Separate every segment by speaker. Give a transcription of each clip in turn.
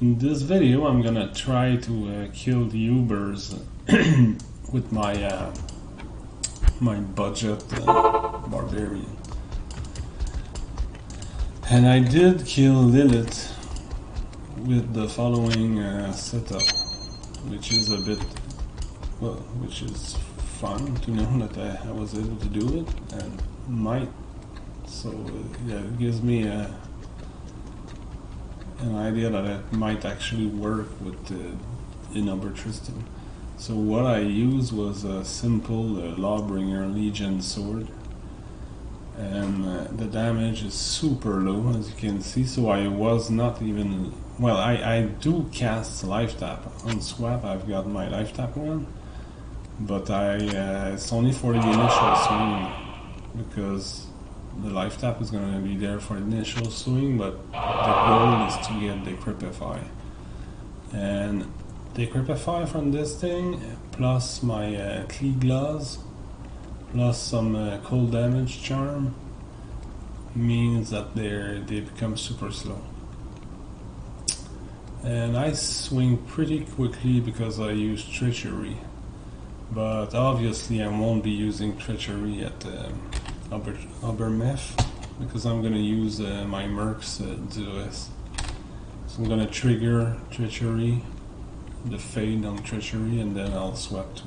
Speaker 1: In this video I'm gonna try to kill the Ubers with my my budget barbarian. And I did kill Lilith with the following setup, which is a bit, well, which is fun to know that I was able to do it and might. So yeah, it gives me an idea that it might actually work with the number Tristan. So what I used was a simple Lawbringer Legion sword, and the damage is super low, as you can see. So I was not even, well, I do cast life tap on swap. I've got my life tap one, but it's only for the initial swing, because the life tap is going to be there for the initial swing, but the goal is to get the Decrypify. And Decrypify from this thing, plus my Clee Gloves, plus some cold damage charm, means that they become super slow. And I swing pretty quickly because I use Treachery, but obviously I won't be using Treachery at Obermeth, because I'm going to use my Mercs DOS. So I'm going to trigger Treachery, the fade on Treachery, and then I'll swap to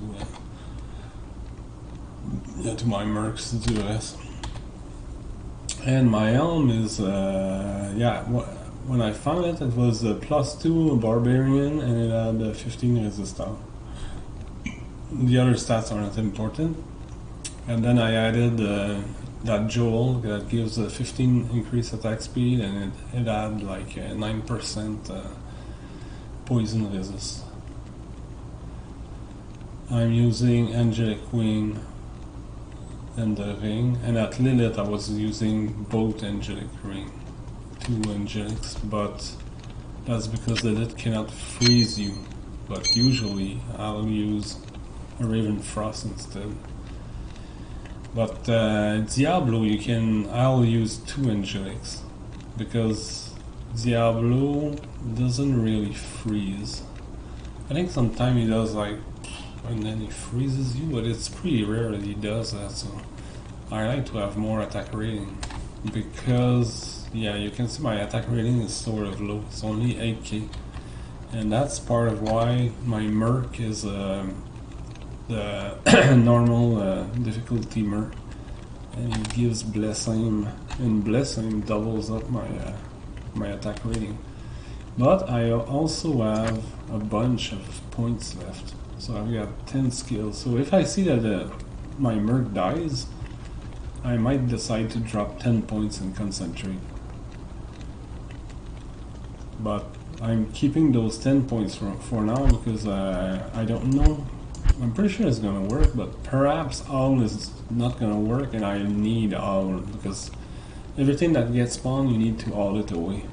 Speaker 1: my Mercs DOS. And my helm is, when I found it, it was a +2 Barbarian, and it had 15 resistance. The other stats are not important. And then I added that Joel that gives a 15 increase attack speed, and it had like 9% poison resist. I'm using Angelic Wing and the Ring, and at Lilith I was using both Angelic Ring, 2 Angelics, but that's because Lilith cannot freeze you, but usually I'll use a Raven Frost instead. But Diablo, I'll use 2 Angelics, because Diablo doesn't really freeze. I think sometimes he does, like, and then he freezes you, but it's pretty rare that he does that, so I like to have more attack rating, because, yeah, you can see my attack rating is sort of low. It's only 8k, and that's part of why my Merc is the normal difficulty Merc, and it gives Blessing, and Blessing doubles up my attack rating. But I also have a bunch of points left, so I've got 10 skills. So if I see that my Merc dies, I might decide to drop 10 points and concentrate. But I'm keeping those 10 points for now, because I don't know. I'm pretty sure it's gonna work, but perhaps all is not gonna work, and I need all, because everything that gets spawned, you need to all it away.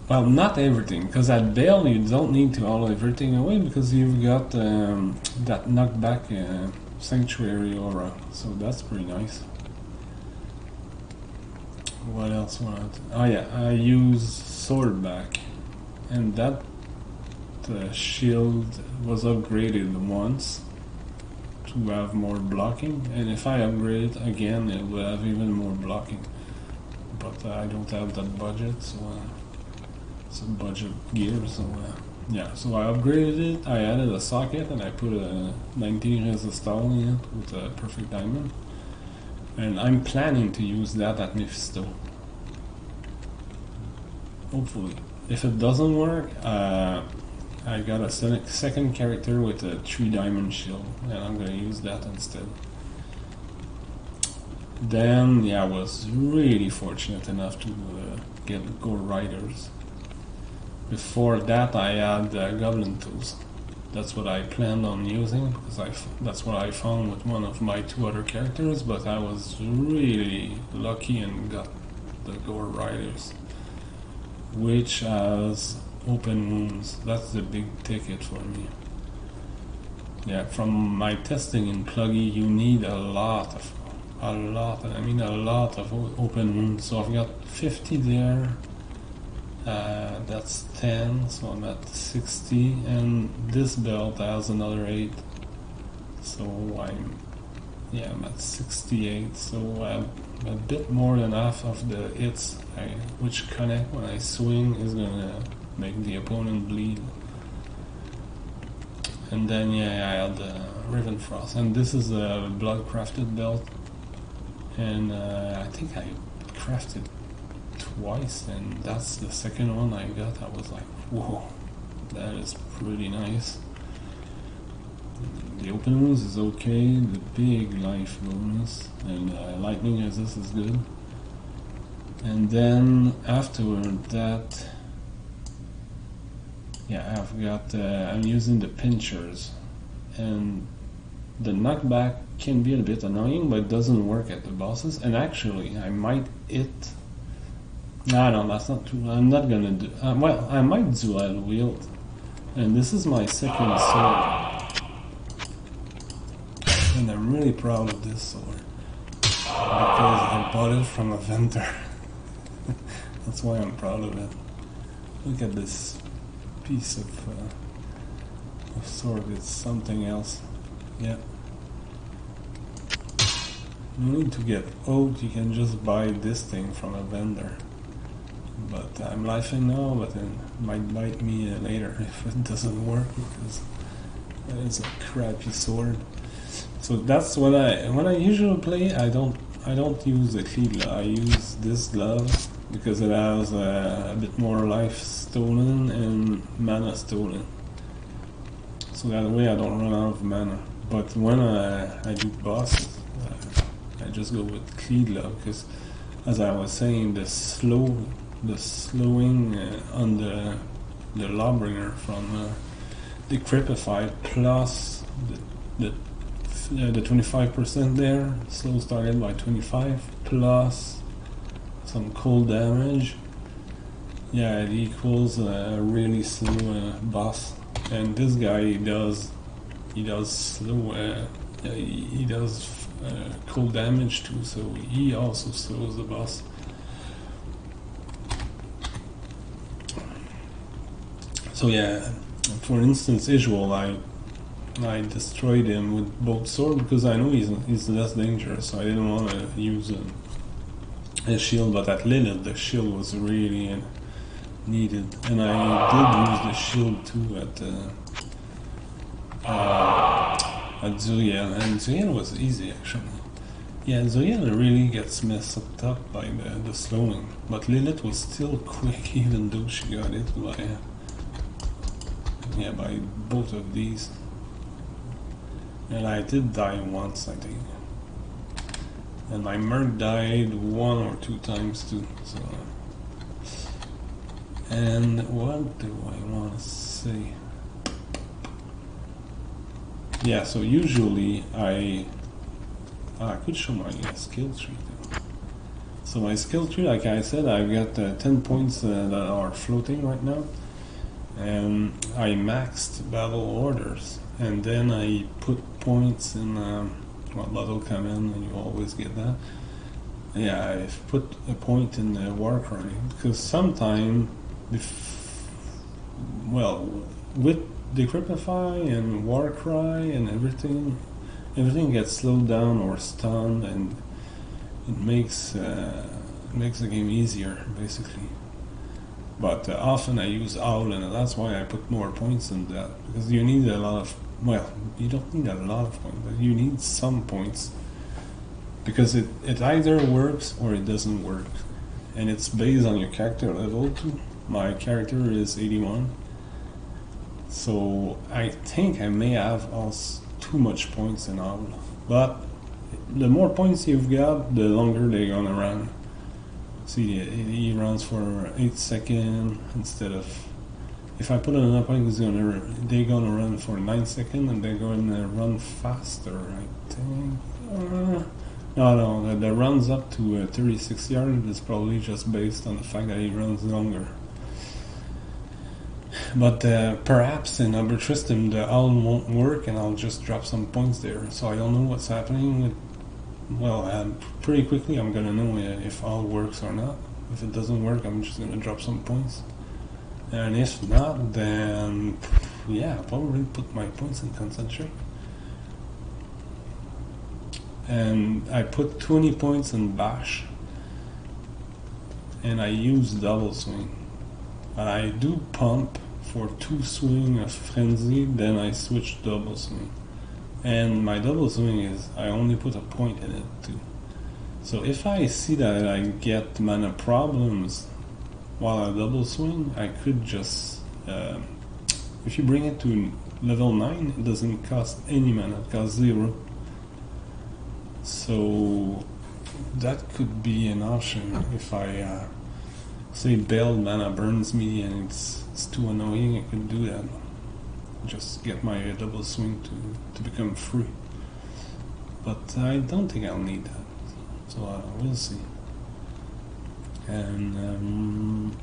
Speaker 1: Well, not everything, because at Bale you don't need to all everything away, because you've got that knockback Sanctuary Aura, so that's pretty nice. What else want? Oh yeah, I use Swordback, and that shield was upgraded once to have more blocking, and if I upgrade it again, it will have even more blocking. But I don't have that budget, so it's a budget gear. So yeah, so I upgraded it. I added a socket, and I put a 19 resistance in it with a perfect diamond, and I'm planning to use that at Mephisto. Hopefully, if it doesn't work, I got a second character with a 3 diamond shield, and I'm gonna use that instead. Then, yeah, I was really fortunate enough to get Gore Riders. Before that, I had Goblin Tools. That's what I planned on using, because that's what I found with one of my 2 other characters, but I was really lucky and got the Gore Riders, which has open wounds. That's the big ticket for me. Yeah, from my testing in Pluggy, you need a lot of open wounds. So I've got 50 there, That's 10, so I'm at 60, and this belt has another 8, so I'm at 68, so I'm a bit more than half of the hits which connect when I swing is gonna make the opponent bleed. And then I had Riven Frost, and this is a blood crafted belt, and I think I crafted twice, and that's the second one I got. I was like, whoa, that is pretty nice. The open wounds is okay, the big life bonus and lightning resist is good. And then after that, I've got I'm using the pinchers, and the knockback can be a bit annoying, but it doesn't work at the bosses. And actually, I might hit. No, that's not true. I'm not gonna do. Well, I might dual wield, and this is my second sword, and I'm really proud of this sword because I bought it from a vendor. That's why I'm proud of it. Look at this piece of sword. It's something else. Yeah. You need to get oat. You can just buy this thing from a vendor. But I'm laughing now, but it might bite me later if it doesn't work, because that is a crappy sword. So that's when I usually play. I don't use the key glove. I use this glove because it has a bit more life stolen and mana stolen. So that way I don't run out of mana. But when I do bosses, I just go with key glove, because as I was saying, the slowing on the Lawbringer from the Creepified, plus the 25% there, slows target by 25, plus some cold damage. Yeah, it equals a really slow boss. And this guy he does slow. He does cold damage too, so he also slows the boss. So yeah, for instance, Isual, I destroyed him with both swords because I know he's less dangerous, so I didn't want to use a shield. But at Lilith, the shield was really needed, and I did use the shield too at Zuriel, and Zuriel was easy actually. Yeah, Zuriel really gets messed up by the slowing, but Lilith was still quick even though she got hit by both of these. And I did die once, I think. And my Merc died 1 or 2 times too. So. And what do I want to say? Yeah, so usually I could show my skill tree though. So my skill tree, like I said, I've got 10 points that are floating right now. And I maxed battle orders, and then I put points in battle command, and you always get that. Yeah, I've put a point in the Warcry, because sometimes, with Decryptify and Warcry and everything gets slowed down or stunned, and it makes the game easier, basically. But often I use Owl, and that's why I put more points in that, because you need a lot of, you don't need a lot of points, but you need some points, because it either works or it doesn't work, and it's based on your character level too. My character is 81, so I think I may have also too much points in Owl, but the more points you've got, the longer they're gonna run. See, he runs for 8 seconds instead of. If I put another point, they're gonna run for 9 seconds, and they're gonna run faster, I think. No, the runs up to 36 yards is probably just based on the fact that he runs longer. But perhaps in Uber Tristram the owl won't work, and I'll just drop some points there. So I don't know what's happening with. Pretty quickly I'm gonna know if all works or not. If it doesn't work, I'm just gonna drop some points. And if not, then yeah, I'll probably put my points in concentrate. And I put 20 points in bash, and I use double swing. I do pump for 2 swing of frenzy, then I switch to double swing. And my double swing is I only put a point in it too. So if I see that I get mana problems while I double swing, I could just if you bring it to level 9, it doesn't cost any mana, it costs 0. So that could be an option if I say Bell mana burns me and it's too annoying. I could do that. Just get my double swing to become free. But I don't think I'll need that. So we'll see. And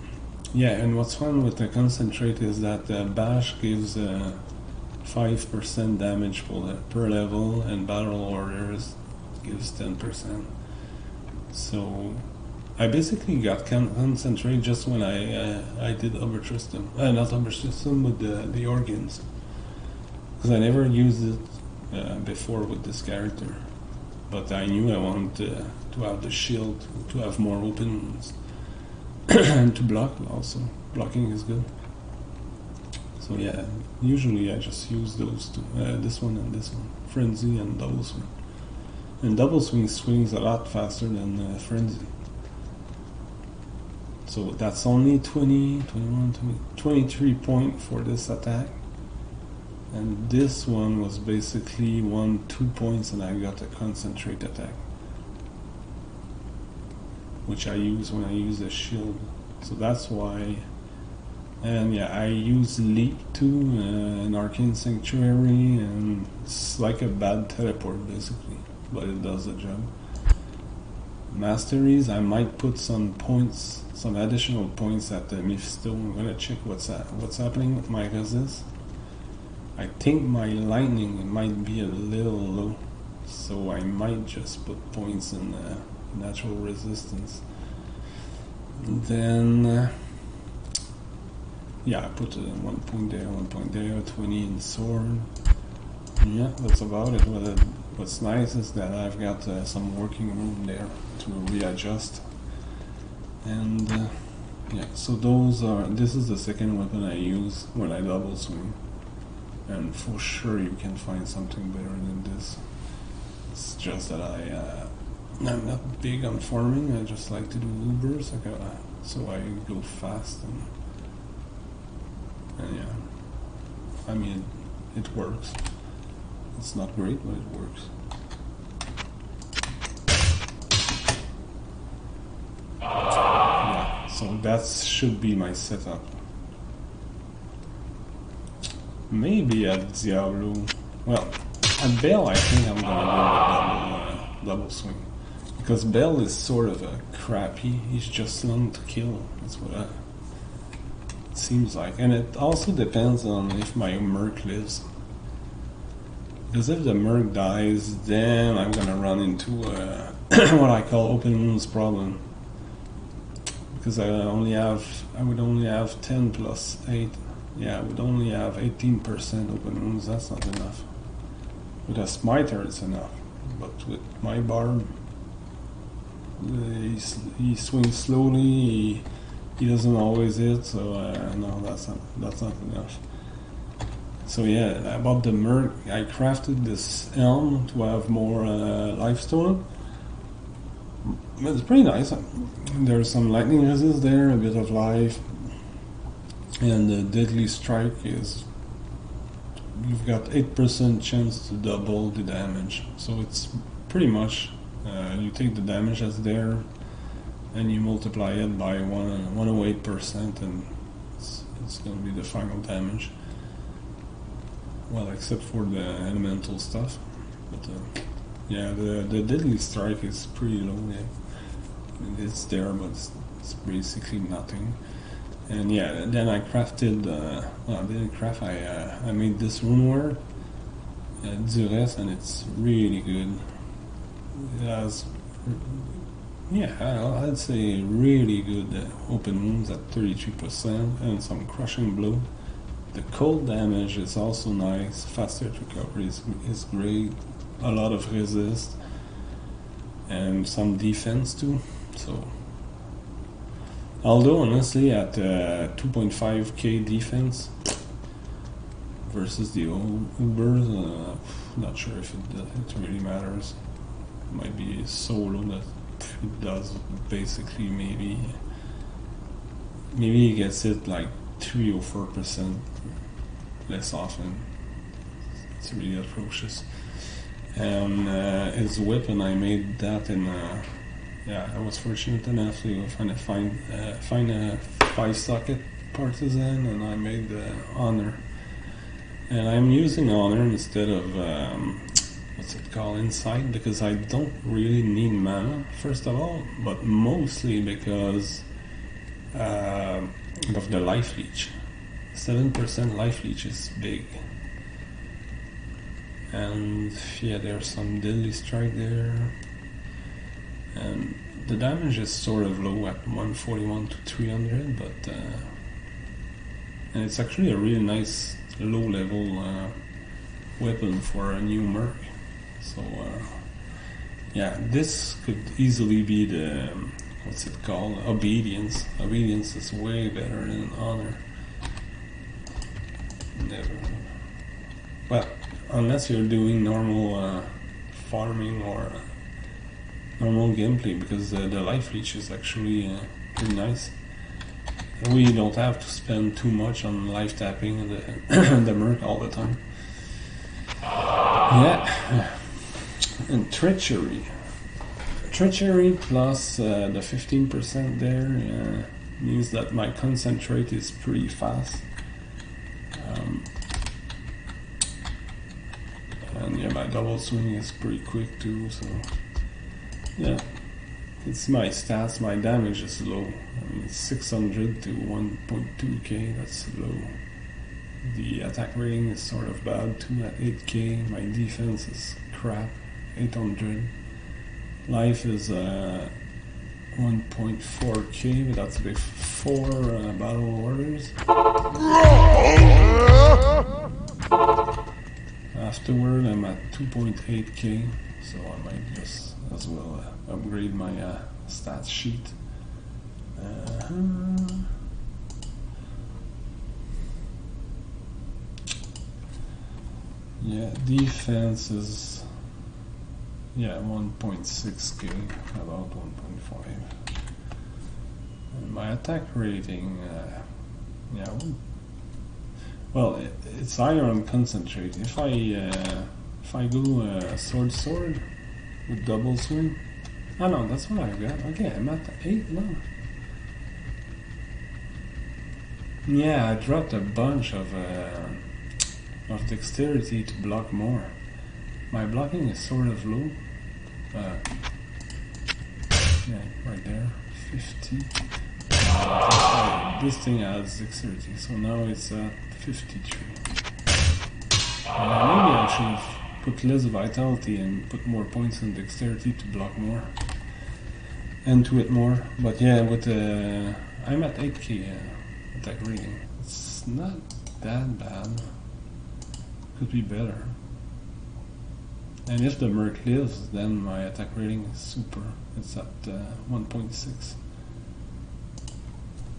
Speaker 1: yeah, and what's fun with the concentrate is that bash gives 5% damage per level, and battle orders gives 10%. So I basically got concentrate just when I did Obertristam. Not Obertristam, but the organs. Because I never used it before with this character. But I knew I wanted to have the shield, to have more opens, and to block also. Blocking is good. So yeah, usually I just use those two. This one and this one. Frenzy and double swing. And double swing swings a lot faster than frenzy. So that's only 20, 21, 23 points for this attack. And this one was basically 2 points, and I got a concentrate attack, which I use when I use a shield. So that's why. And yeah, I use Leap too, an Arcane Sanctuary, and it's like a bad teleport basically, but it does the job. Masteries, I might put some points, some additional points at the Mephisto. I'm gonna check what's happening with my resist. I think my lightning might be a little low, so I might just put points in natural resistance. Then yeah, I put 1 point there, 1 point there, 20 in sword. Yeah, that's about it. What's nice is that I've got some working room there to readjust. And yeah, so this is the second weapon I use when I double swing. And for sure you can find something better than this. It's just that I'm not big on farming. I just like to do Ubers, so I go fast and yeah. I mean, it works. It's not great, but it works. Yeah, so that should be my setup. Maybe at Diablo, well, at Bell I think I'm gonna go with double swing, because Bell is sort of a crappy. He's just long to kill. That's what it seems like, and it also depends on if my Merc lives. Because if the Merc dies, then I'm gonna run into what I call open wounds problem. Because I would only have 10 plus 8. Yeah, I would only have 18% open wounds. That's not enough. With a smiter, it's enough. But with my barb, he swings slowly. He doesn't always hit. So no, that's not enough. So yeah, about the Merc, I crafted this helm to have more lifestone. It's pretty nice. There's some lightning resist there, a bit of life. And the deadly strike is, you've got 8% chance to double the damage. So it's pretty much, you take the damage that's there and you multiply it by 108%, and it's going to be the final damage. Well, except for the elemental stuff. But yeah, the deadly strike is pretty low. Yeah. It's there, but it's basically nothing. And yeah, then I crafted, well, I didn't craft, I made this rune word, Duress, and it's really good. It has Yeah, I'd say really good open wounds at 33% and some crushing blow. The cold damage is also nice. Faster recovery is great. A lot of resist and some defense too. So, although honestly at 2.5k defense versus the old Ubers, not sure if it really matters. It might be so low that it does basically maybe he gets it like 3 or 4% less often. It's really atrocious. And his weapon, I made that in I was fortunate enough to find a 5-socket partisan, and I made the honor. And I'm using honor instead of what's it called, insight, because I don't really need mana, first of all, but mostly because of the life leech. 7% life leech is big. And yeah, there's some deadly strike there. And the damage is sort of low at 141 to 300, but and it's actually a really nice low level weapon for a new merc. So yeah, this could easily be the what's it called, obedience. Obedience is way better than honor. Never. Well, unless you're doing normal farming or normal gameplay, because the life leech is actually pretty nice. We don't have to spend too much on life tapping the merc all the time. Yeah. And treachery. Treachery plus the 15% there means that my concentrate is pretty fast. And yeah, my double swing is pretty quick too, so yeah. It's my stats, my damage is low. I mean, 600 to 1.2k, that's low. The attack rating is sort of bad too at 8k. My defense is crap, 800. Life is 1.4k, but that's before battle orders. Afterward, I'm at 2.8k, so I might just as well upgrade my stats sheet. Yeah, defense is 1.6k, about 1.5. And my attack rating, well, it's higher on concentrate. If I go sword with double swing, no, that's what I got. Okay, I'm at 8 now. Yeah, I dropped a bunch of dexterity to block more. My blocking is sort of low. Yeah, right there, 50. This thing adds dexterity, so now it's at 53. Maybe I should put less vitality and put more points in dexterity to block more and to hit more. But yeah, with I'm at 8k attack rating. It's not that bad. Could be better. And if the merc lives, then my attack rating is super. It's at 1.6.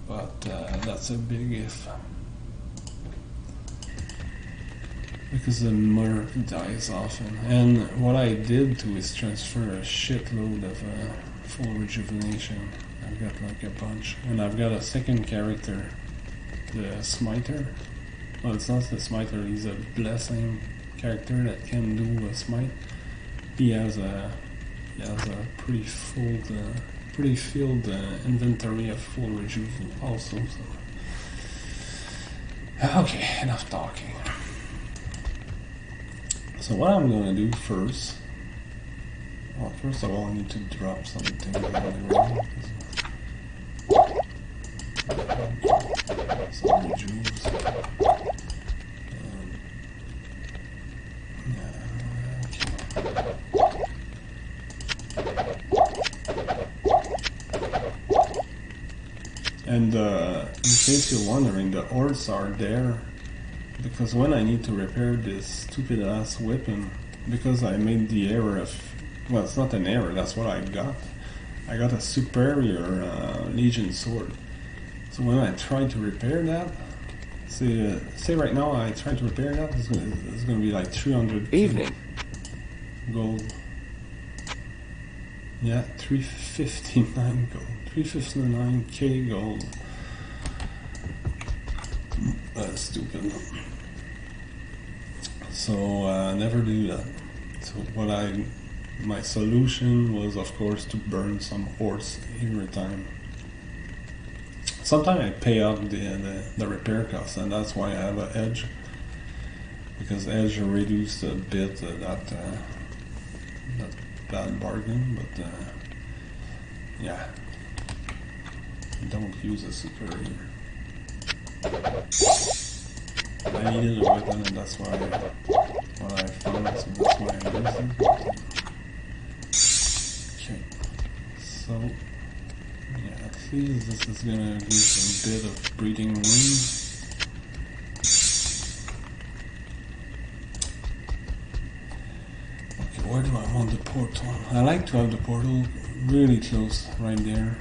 Speaker 1: But that's a big if. Because the merc dies often. And what I did too is transfer a shitload of full rejuvenation. I've got like a bunch. And I've got a second character, the smiter. Well, it's not the smiter, he's a blessing character that can do a smite. He has a pretty filled inventory of full rejuve also. So. Okay, enough talking. So what I'm gonna do first, well, first of all I need to drop something on the ground. Some rejuves. And in case you're wondering, the horses are there because when I need to repair this stupid ass weapon, because I made the error of, well, it's not an error, that's what I got. I got a superior Legion sword. So when I try to repair that, say right now I try to repair that, it's gonna be like 300
Speaker 2: Evening.
Speaker 1: Gold. Yeah, 359 gold. 359k gold. That's stupid. So never do that. So my solution was, of course, to burn some horse every time. Sometimes I pay up the repair costs, and that's why I have an edge, because edge reduced a bit that bad bargain. But yeah, don't use a superior. I needed a weapon, and that's why what I found, so that's why I used it. Okay, so yeah, at least this is gonna give a bit of breathing room. Okay, where do I want the portal? I like to have the portal really close, right there.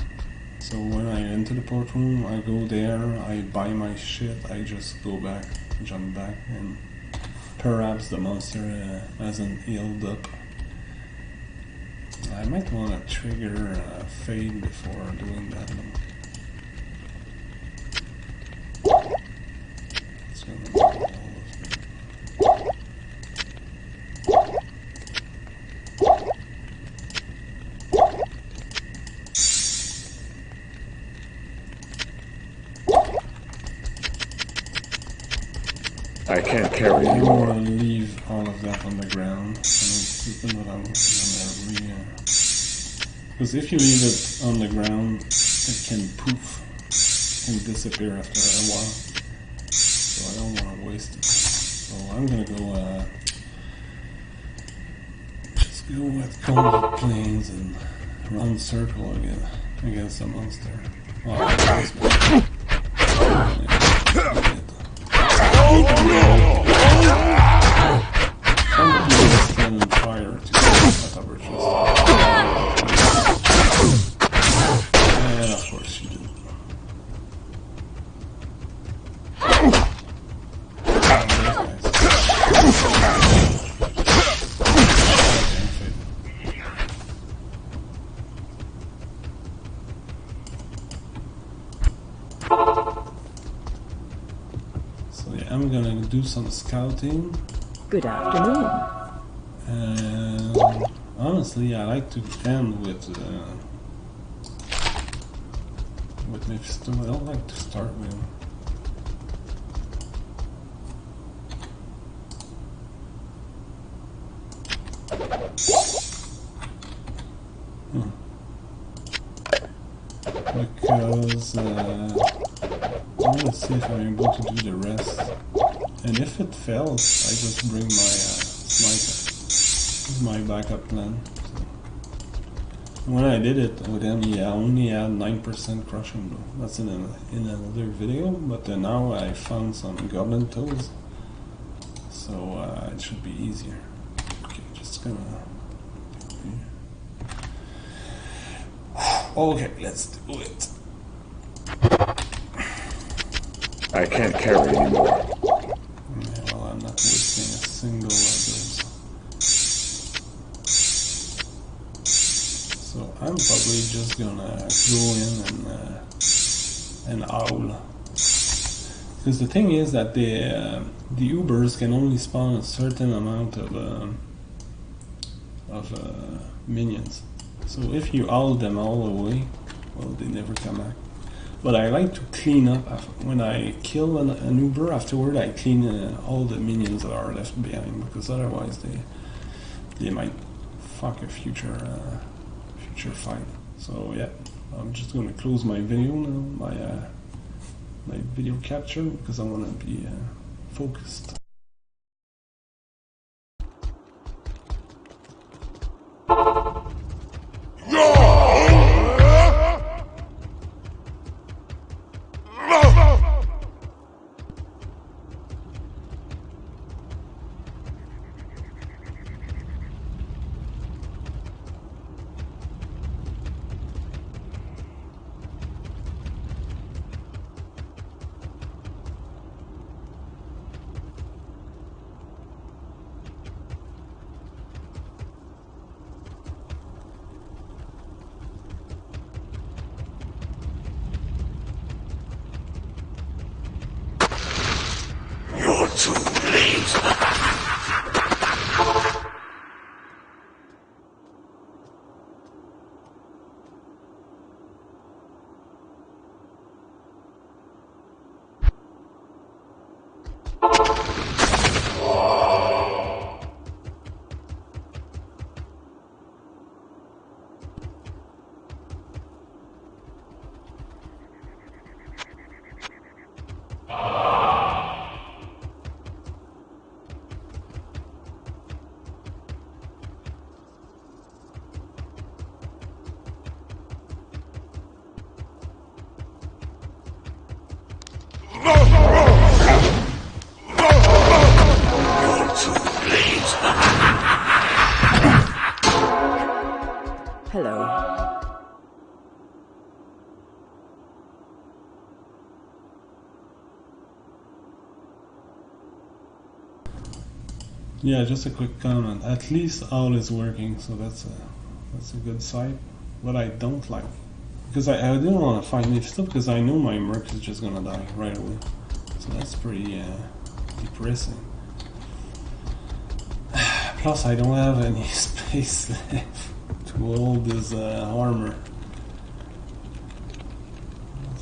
Speaker 1: So when I enter the port room, I go there, I buy my shit, I just go back, jump back, and perhaps the monster hasn't healed up. I might want to trigger fade before doing that though. It's gonna be all of it.
Speaker 2: I can't carry
Speaker 1: I don't
Speaker 2: anymore.
Speaker 1: want to leave all of that on the ground. Because if you leave it on the ground, it can poof, it can disappear after a while. So I don't want to waste it. So I'm gonna go, just go with cold planes and run circle again against the monster. Somebody is standing fire to that upper chest. And of course she did. So yeah, I'm gonna do some scouting.
Speaker 3: Good afternoon.
Speaker 1: And honestly, I like to end with Mephisto. I don't like to start with him. Because I want to see if I'm able to do the rest. And if it fails, I just bring my sniper. This is my backup plan. So when I did it with him, I only had 9% crushing though. That's in another video, but now I found some goblin toes, so it should be easier. Okay, just gonna... Okay, let's do it.
Speaker 2: I can't carry anymore.
Speaker 1: Yeah, well, I'm not wasting a single of those. So I'm probably just gonna go in and owl. Because the thing is that the Ubers can only spawn a certain amount of minions. So if you owl them all away, well, they never come back. But I like to clean up when I kill an Uber. Afterward, I clean all the minions that are left behind, because otherwise they might fuck a future fight. So yeah, I'm just going to close my video now, my video capture, because I want to be focused.
Speaker 3: Hello.
Speaker 1: Yeah, just a quick comment. At least all is working, so that's a good side. What I don't like, because I didn't want to fight Leaf still because I know my Merc is just gonna die right away. So that's pretty depressing. Plus, I don't have any space left to hold this armor.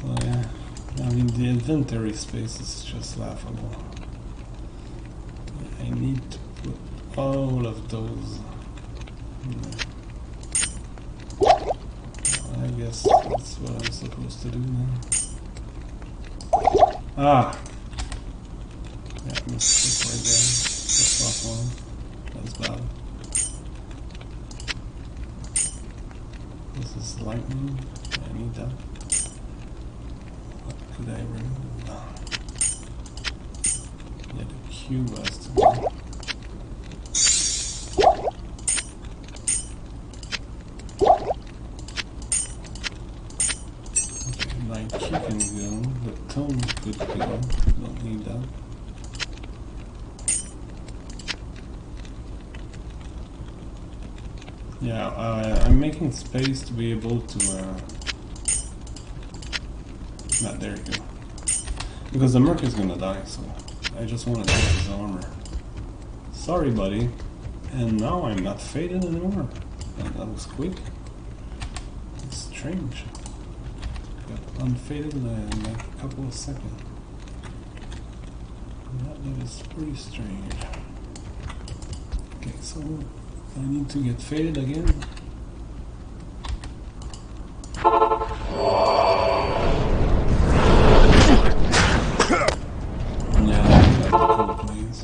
Speaker 1: So yeah, I mean the inventory space is just laughable. I need to put all of those in there. I guess that's what I'm supposed to do now. Ah! Yeah, mistake right there. That's off one. That's bad. This is lightning. I need that. What could I remove? Yeah, the cube has to go. My key can go, the tone could go, don't need that. Yeah, I'm making space to be able to, there you go. Because the Merc is gonna die, so I just want to take his armor. Sorry buddy, and now I'm not faded anymore. That was quick. It's strange. Got unfaded in like a couple of seconds. That is pretty strange. Okay, so I need to get faded again. Yeah, I got the cool planes.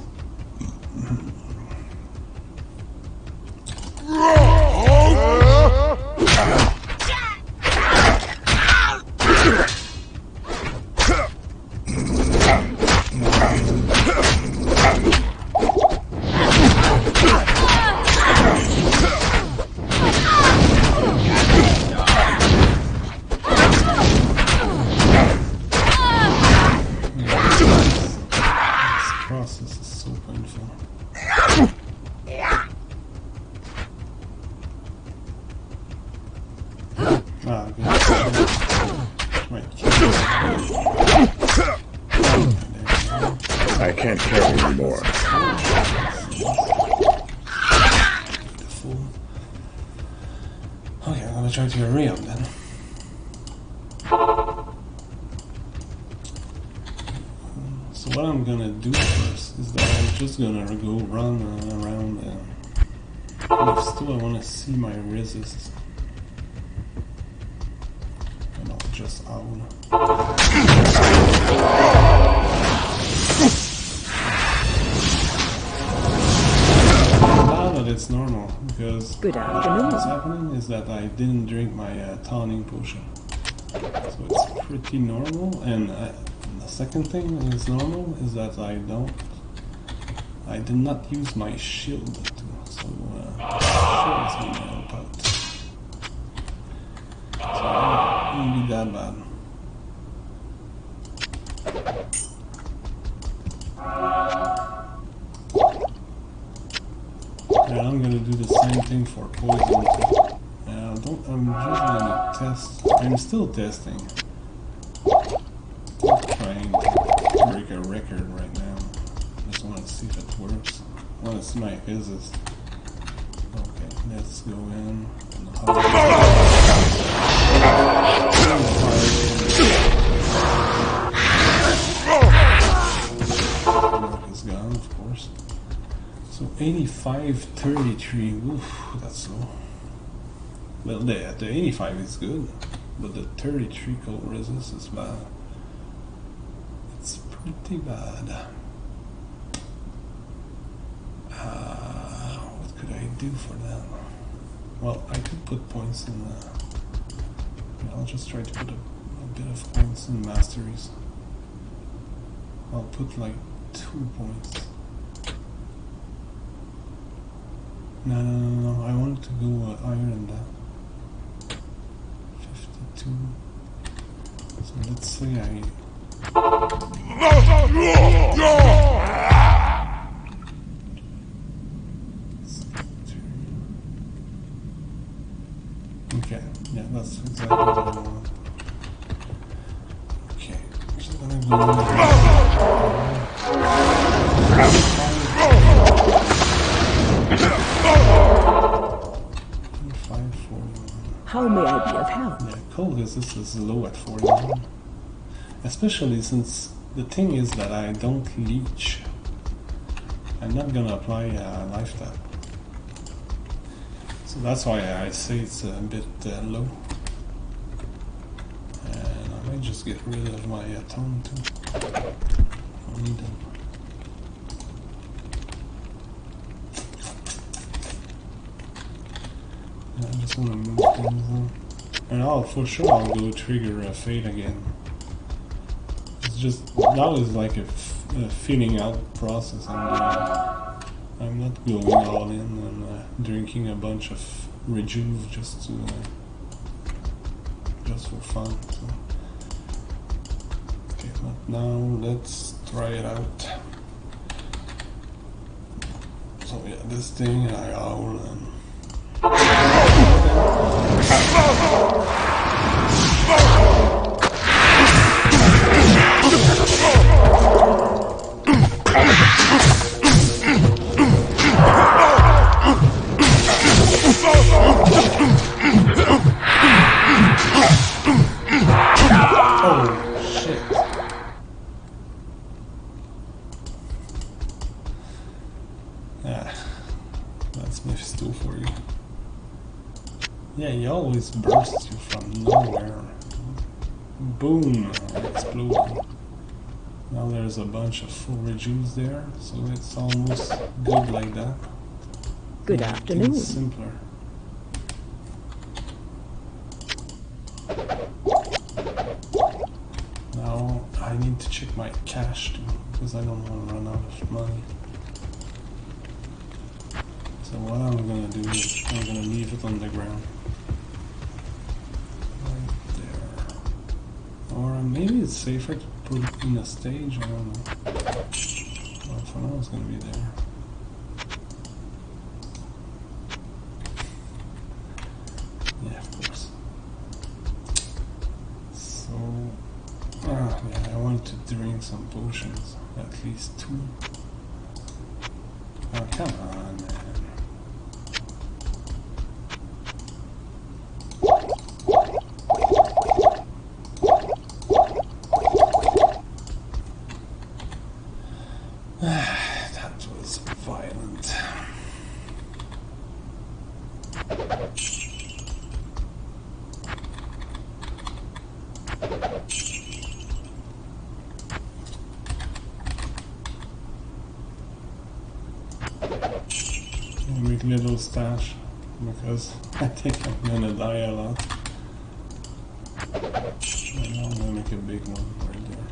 Speaker 1: Process is so painful. Ah, good. Right.
Speaker 2: I can't carry anymore.
Speaker 1: Beautiful. Okay, I'm gonna try to hurry up then. So what I'm gonna do first is that I'm just gonna go run around and still I wanna see my resist. And I'll just owl. Now that it's normal because
Speaker 3: Good afternoon.
Speaker 1: what's happening is that I didn't drink my tonic potion. So it's pretty normal, and the second thing that is normal is that I did not use my shield too, so shield is going to help out. So it won't be that bad. And I'm going to do the same thing for poison too. I'm just gonna test. I'm still testing. I'm trying to break a record right now. Just want to see if it works. I want to see my resist. Okay, let's go in. Mark is gone, of course. So 85-33. Oof, that's low. Well, the 85 is good, but the 33 cold resist is bad. It's pretty bad. What could I do for that? Well, I could put points in I'll just try to put a bit of points in masteries. I'll put like 2 points. No, I wanted to go higher than that. 2. So let's say I... Okay, yeah, that's exactly what I want. Okay, just gonna
Speaker 3: How may I be of help?
Speaker 1: Yeah, cold resistance is low at 41. Especially since the thing is that I don't leech. I'm not gonna apply life tap. So that's why I say it's a bit low. And I might just get rid of my tongue too. I don't need them. Yeah, I just want to move things on. And for sure I'll go trigger a fade again. It's just, that was like a feeling out process I'm not going all in and drinking a bunch of rejuve just for fun. So. Okay, but now let's try it out. So yeah, this thing I owl and oh shit. That's Mephisto for you. Yeah, he always bursts you from nowhere. Boom! Exploding. Now there's a bunch of full rejuves there, so it's almost good like that.
Speaker 3: Good afternoon.
Speaker 1: It's simpler. Now I need to check my cash too, because I don't want to run out of money. So what I'm gonna do is I'm gonna leave it on the ground. Or maybe it's safer to put it in a stage, I don't know. Well, for now it's gonna be there. Yeah, of course. So, yeah, I wanted to drink some potions, at least 2. Oh, come on, man. That was violent. Make a little stash because I think I'm gonna die a lot. And now I'm gonna make a big one right there.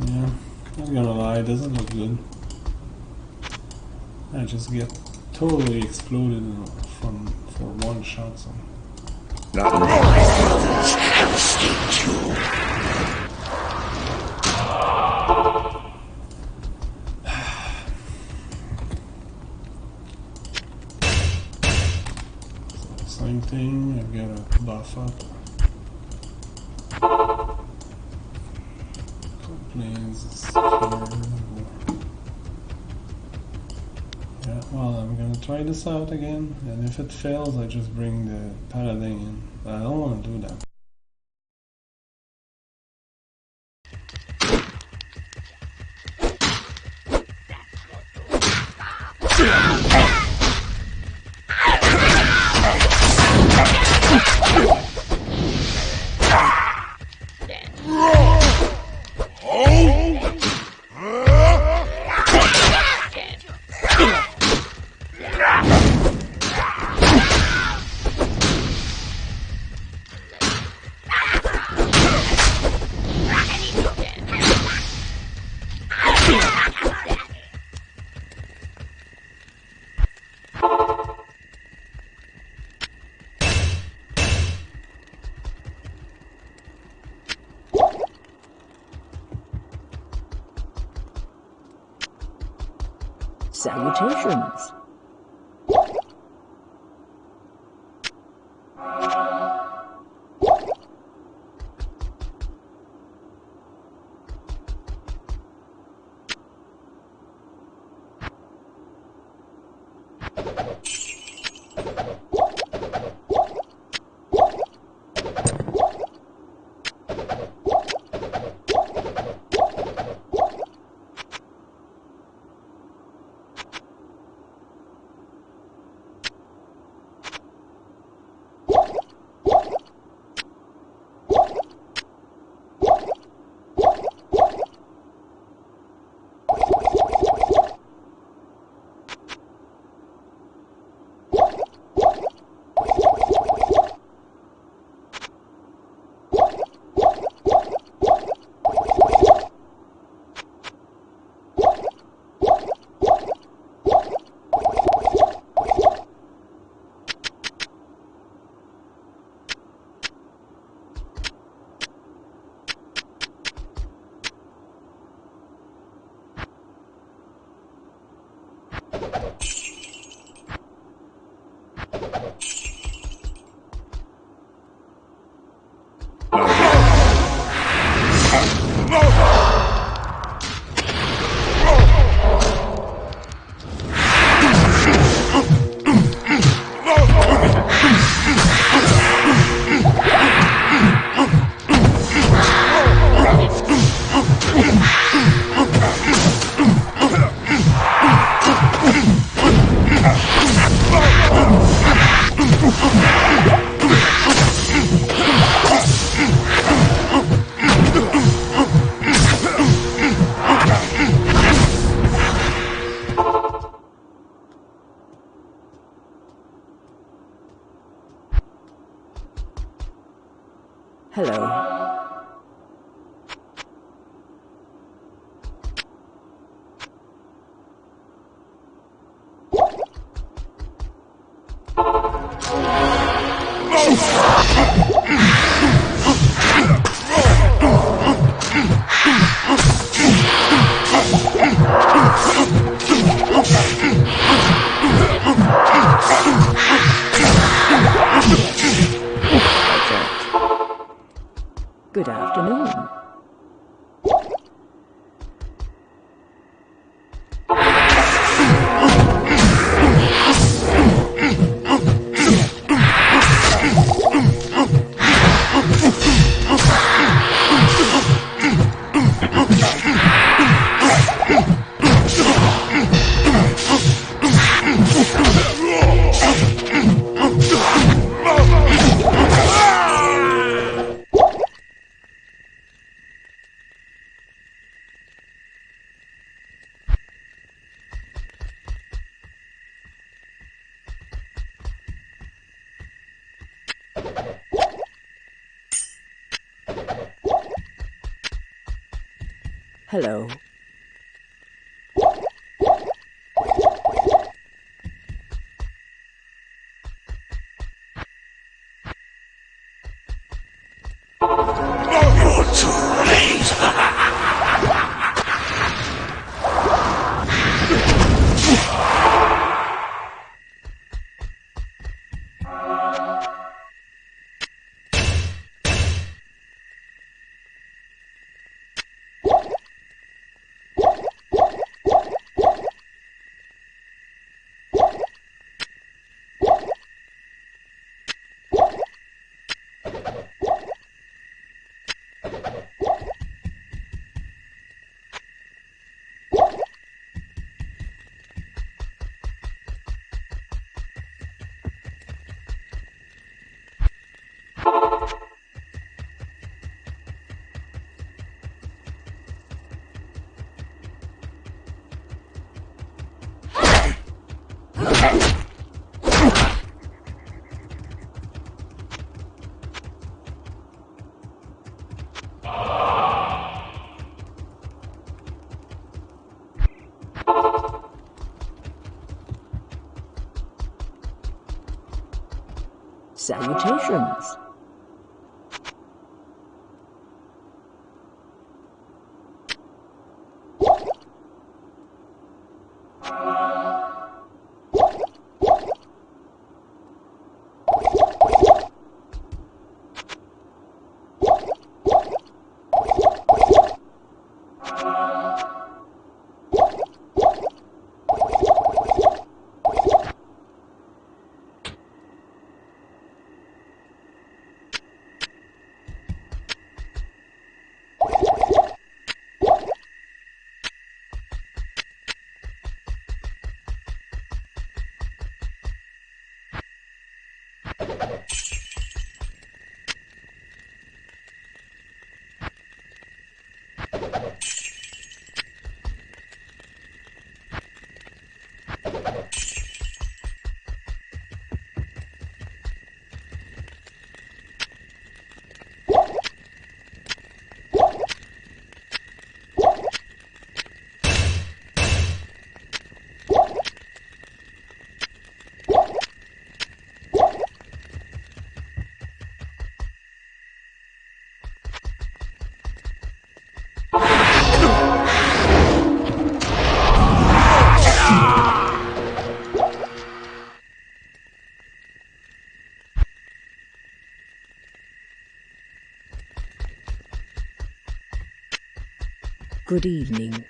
Speaker 1: Yeah, I'm gonna lie, it doesn't look good. I just get totally exploded for one shot. So.
Speaker 2: Not me.
Speaker 1: So, same thing, I've got to buff up. Complaints is secure. Yeah, well, I'm gonna try this out again, and if it fails, I just bring the paladin in. But I don't want to do that.
Speaker 3: Salutations. Hello. Good afternoon. Hello.
Speaker 4: You're too late.
Speaker 3: Salutations. Good evening.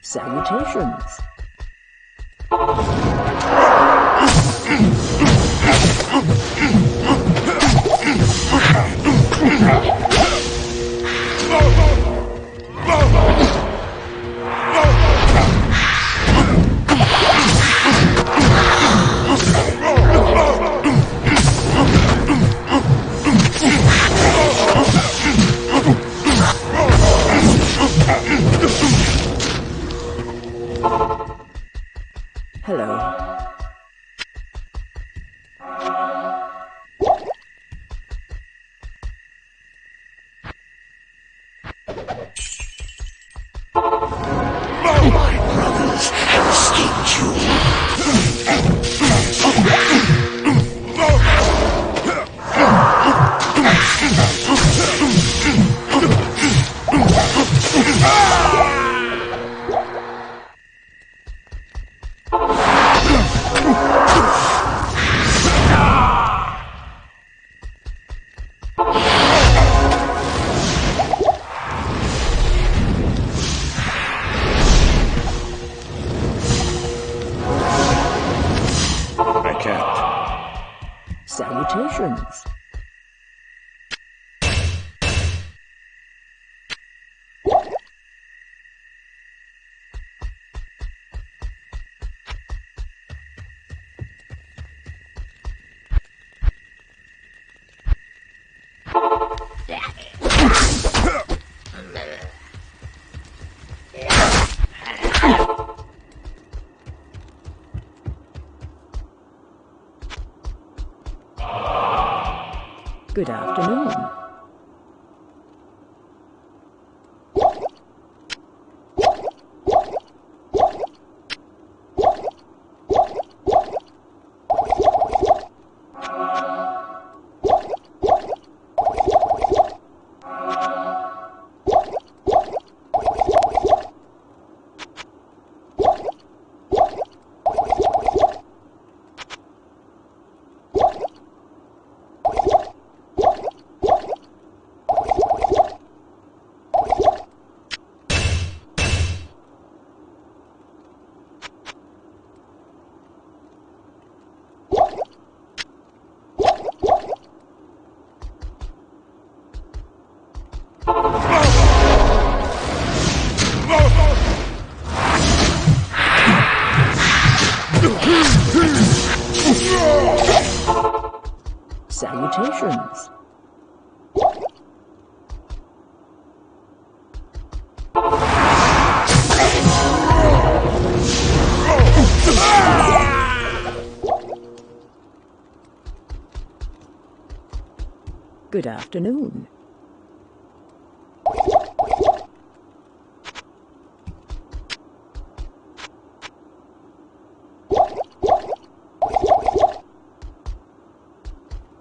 Speaker 3: Salutations. Hello.
Speaker 4: My brothers have escaped you.
Speaker 2: I can't.
Speaker 3: Salutations. Good afternoon. Salutations. Good afternoon.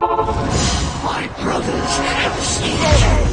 Speaker 4: My brothers have escaped you.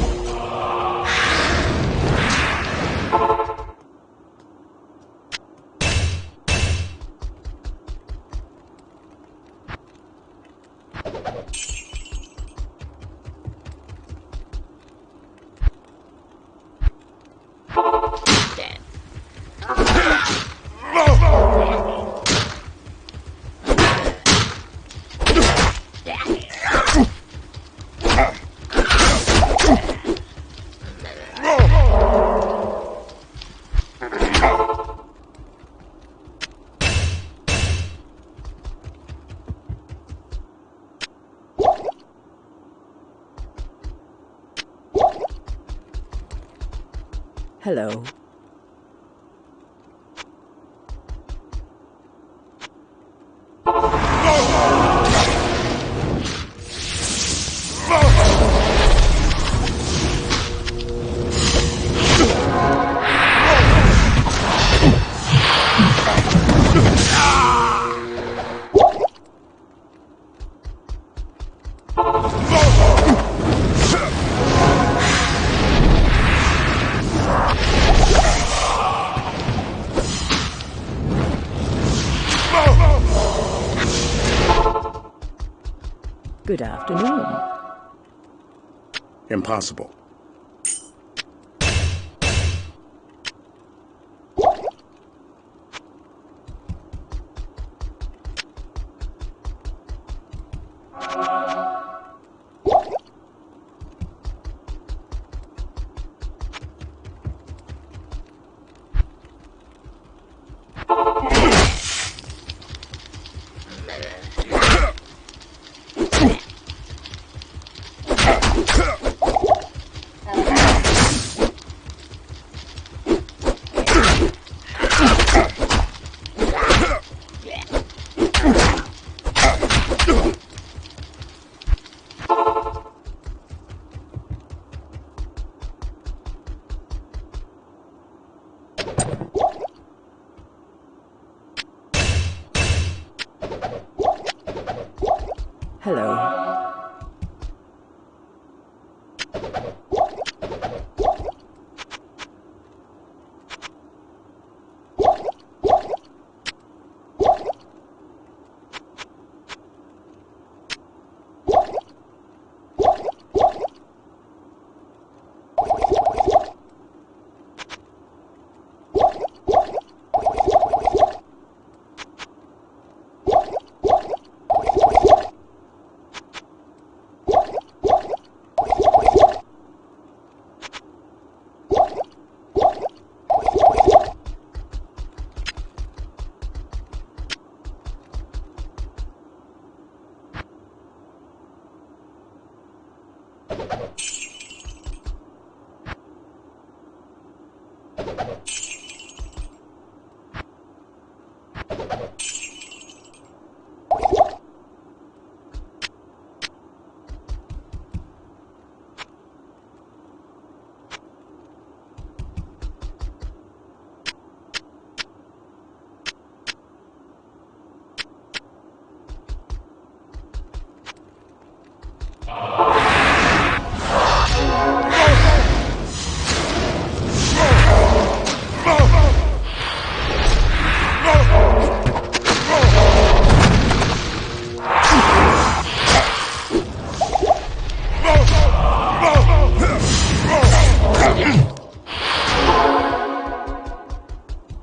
Speaker 3: Hello. Good afternoon.
Speaker 2: Impossible.
Speaker 3: Hello.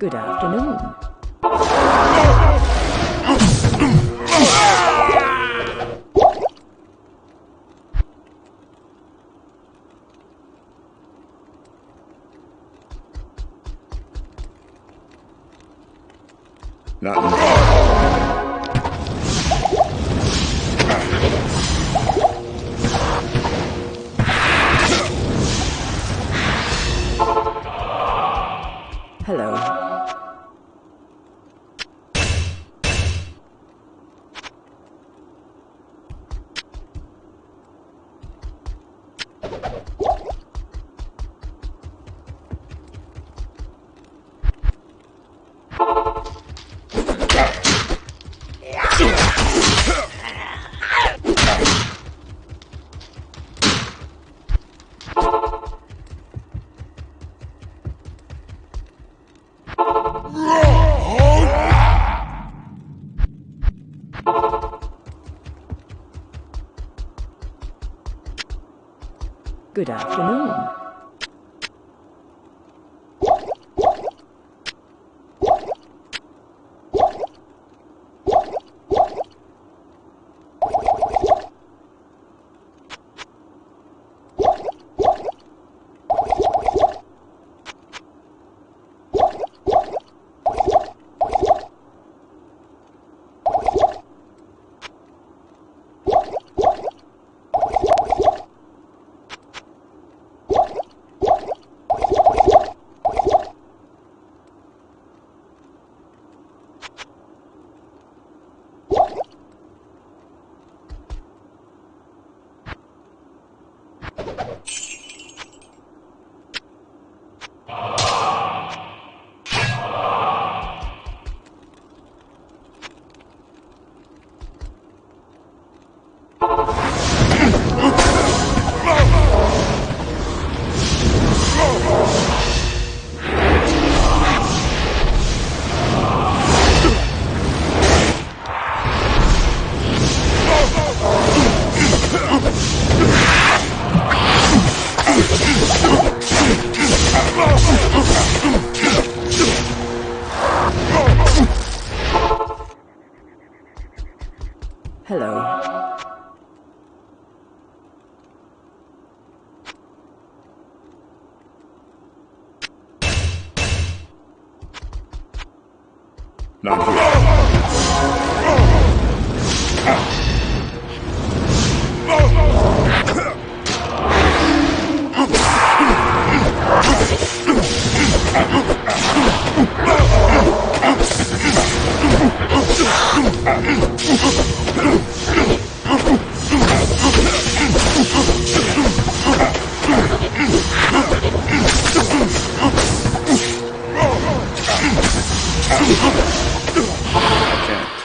Speaker 3: Good afternoon.
Speaker 2: Not in
Speaker 3: Hello. Good afternoon. Hello.
Speaker 2: Not here. I can't.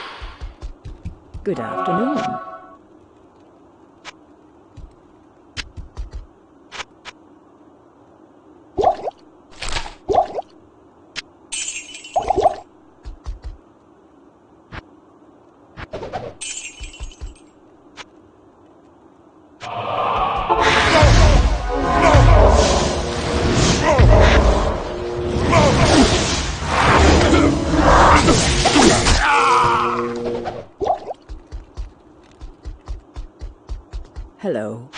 Speaker 3: Good afternoon. Hello.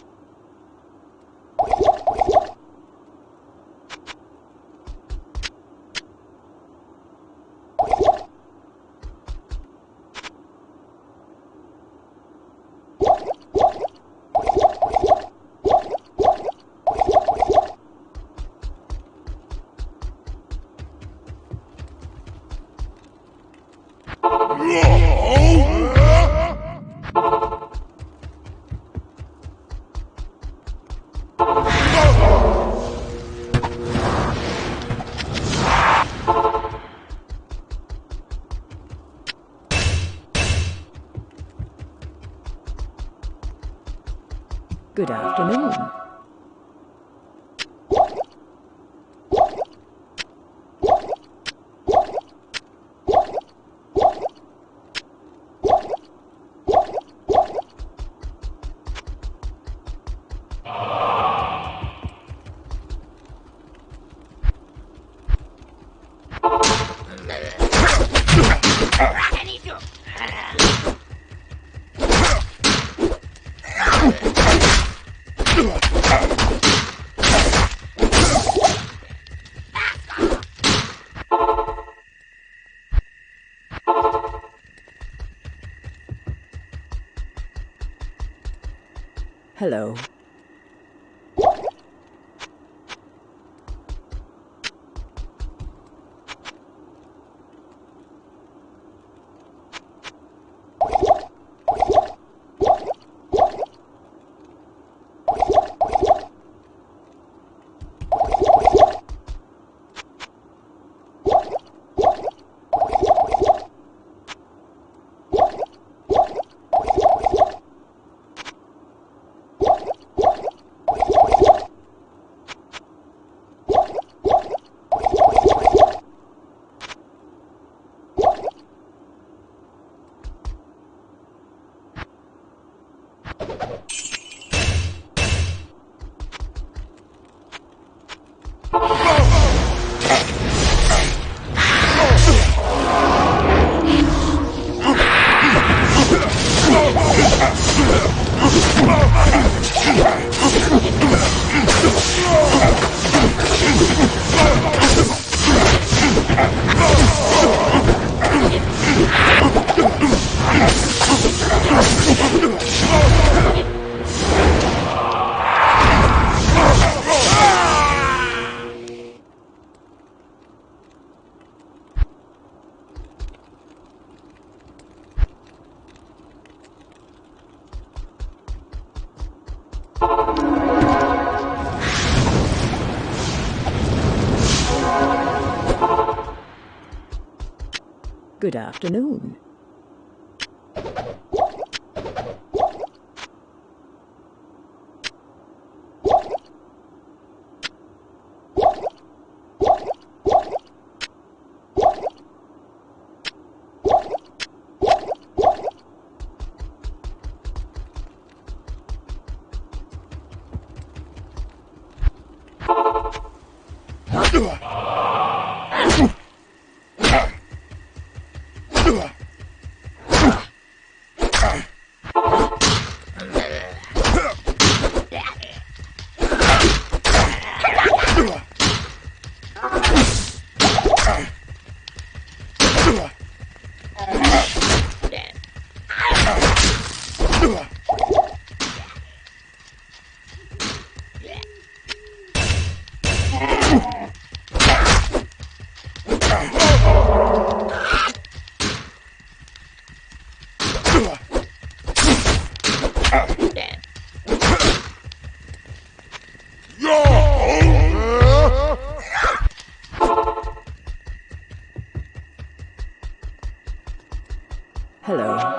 Speaker 3: Good afternoon. Hello. Good afternoon. Hello.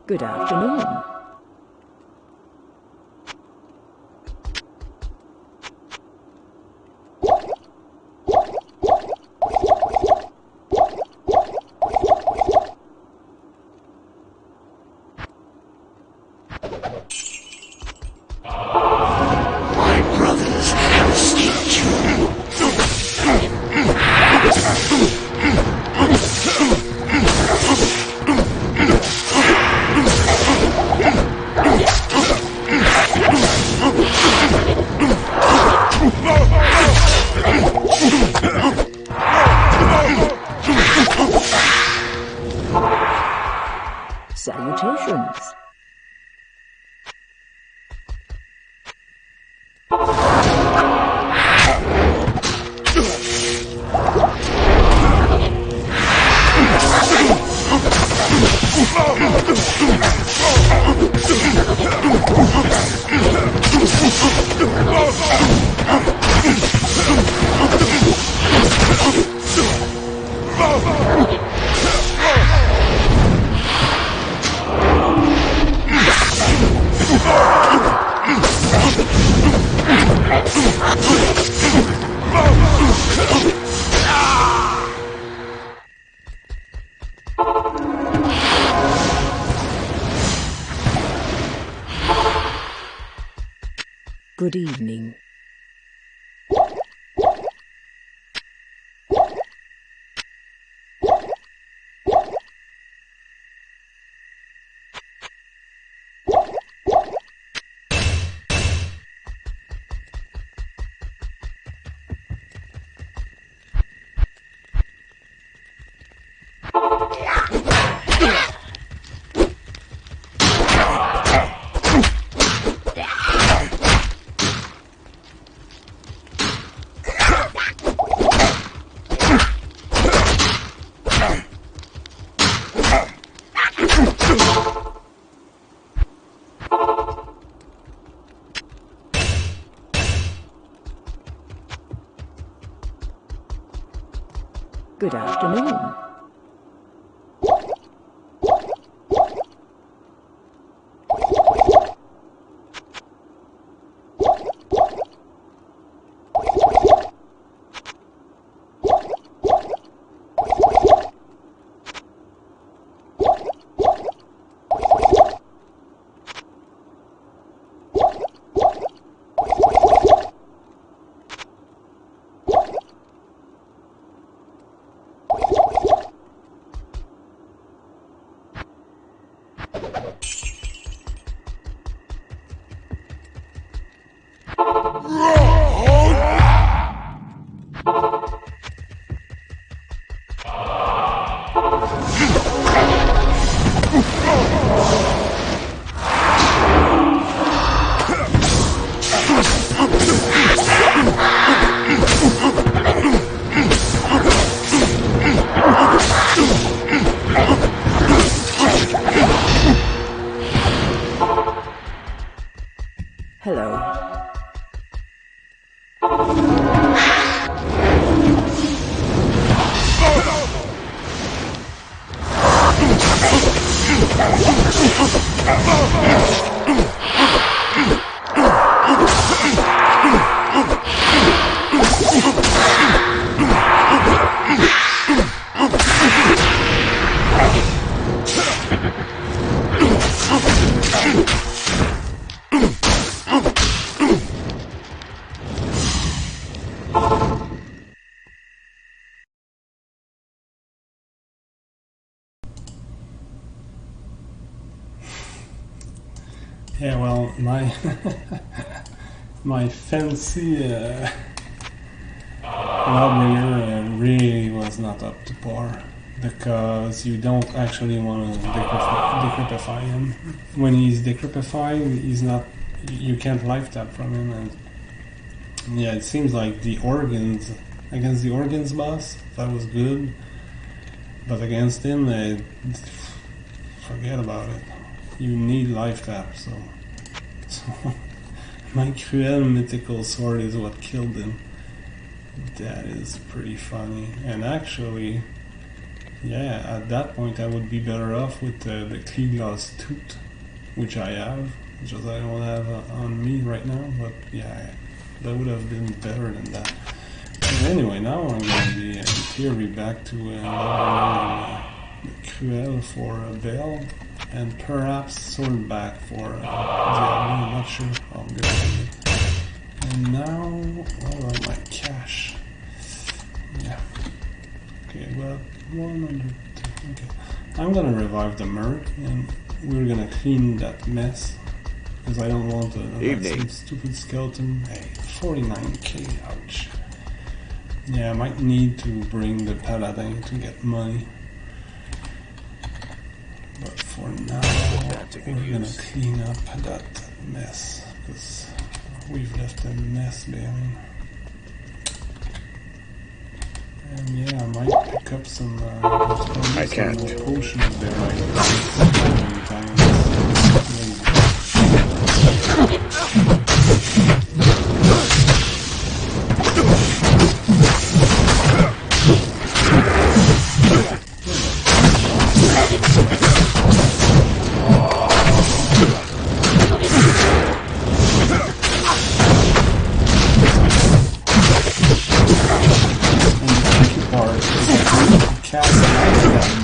Speaker 3: Good afternoon.
Speaker 4: My brothers have escaped you.
Speaker 3: Salutations. Good evening. Good afternoon. Hello.
Speaker 1: Yeah, well, my my fancy Lawbringer really was not up to par, because you don't actually want to decryptify him. When he's decryptified, he's not. You can't life tap from him, and yeah, it seems like the organs against the organs boss that was good, but against him, forget about it. You need life tap, so my cruel mythical sword is what killed him. That is pretty funny. And actually, yeah, at that point I would be better off with the clean glass tooth, which I have, just I don't have on me right now, but yeah, that would have been better than that. But anyway, now I'm going to be in theory back to Cruel for Veil, and perhaps sword back for Diablo, I'm not sure. I'll get it. And now, what about my cash? Yeah. Okay, well, 100. Okay. I'm gonna revive the Merc, and we're gonna clean that mess, because I don't want some stupid skeleton. Hey, 49k, ouch. Yeah, I might need to bring the Paladin to get money. But for now, we're gonna clean up that mess, because we've left a mess behind. And yeah, I might pick up some,
Speaker 2: I can't.
Speaker 1: some potions there, like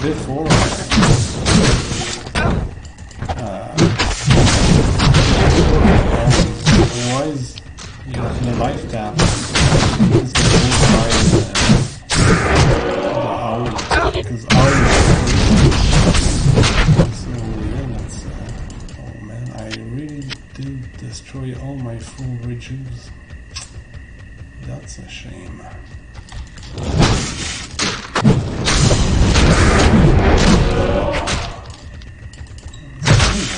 Speaker 1: before. Otherwise, you know, the life tap is going to the owl, because owl is so yeah, that's, oh man, I really did destroy all my full ridges. That's a shame.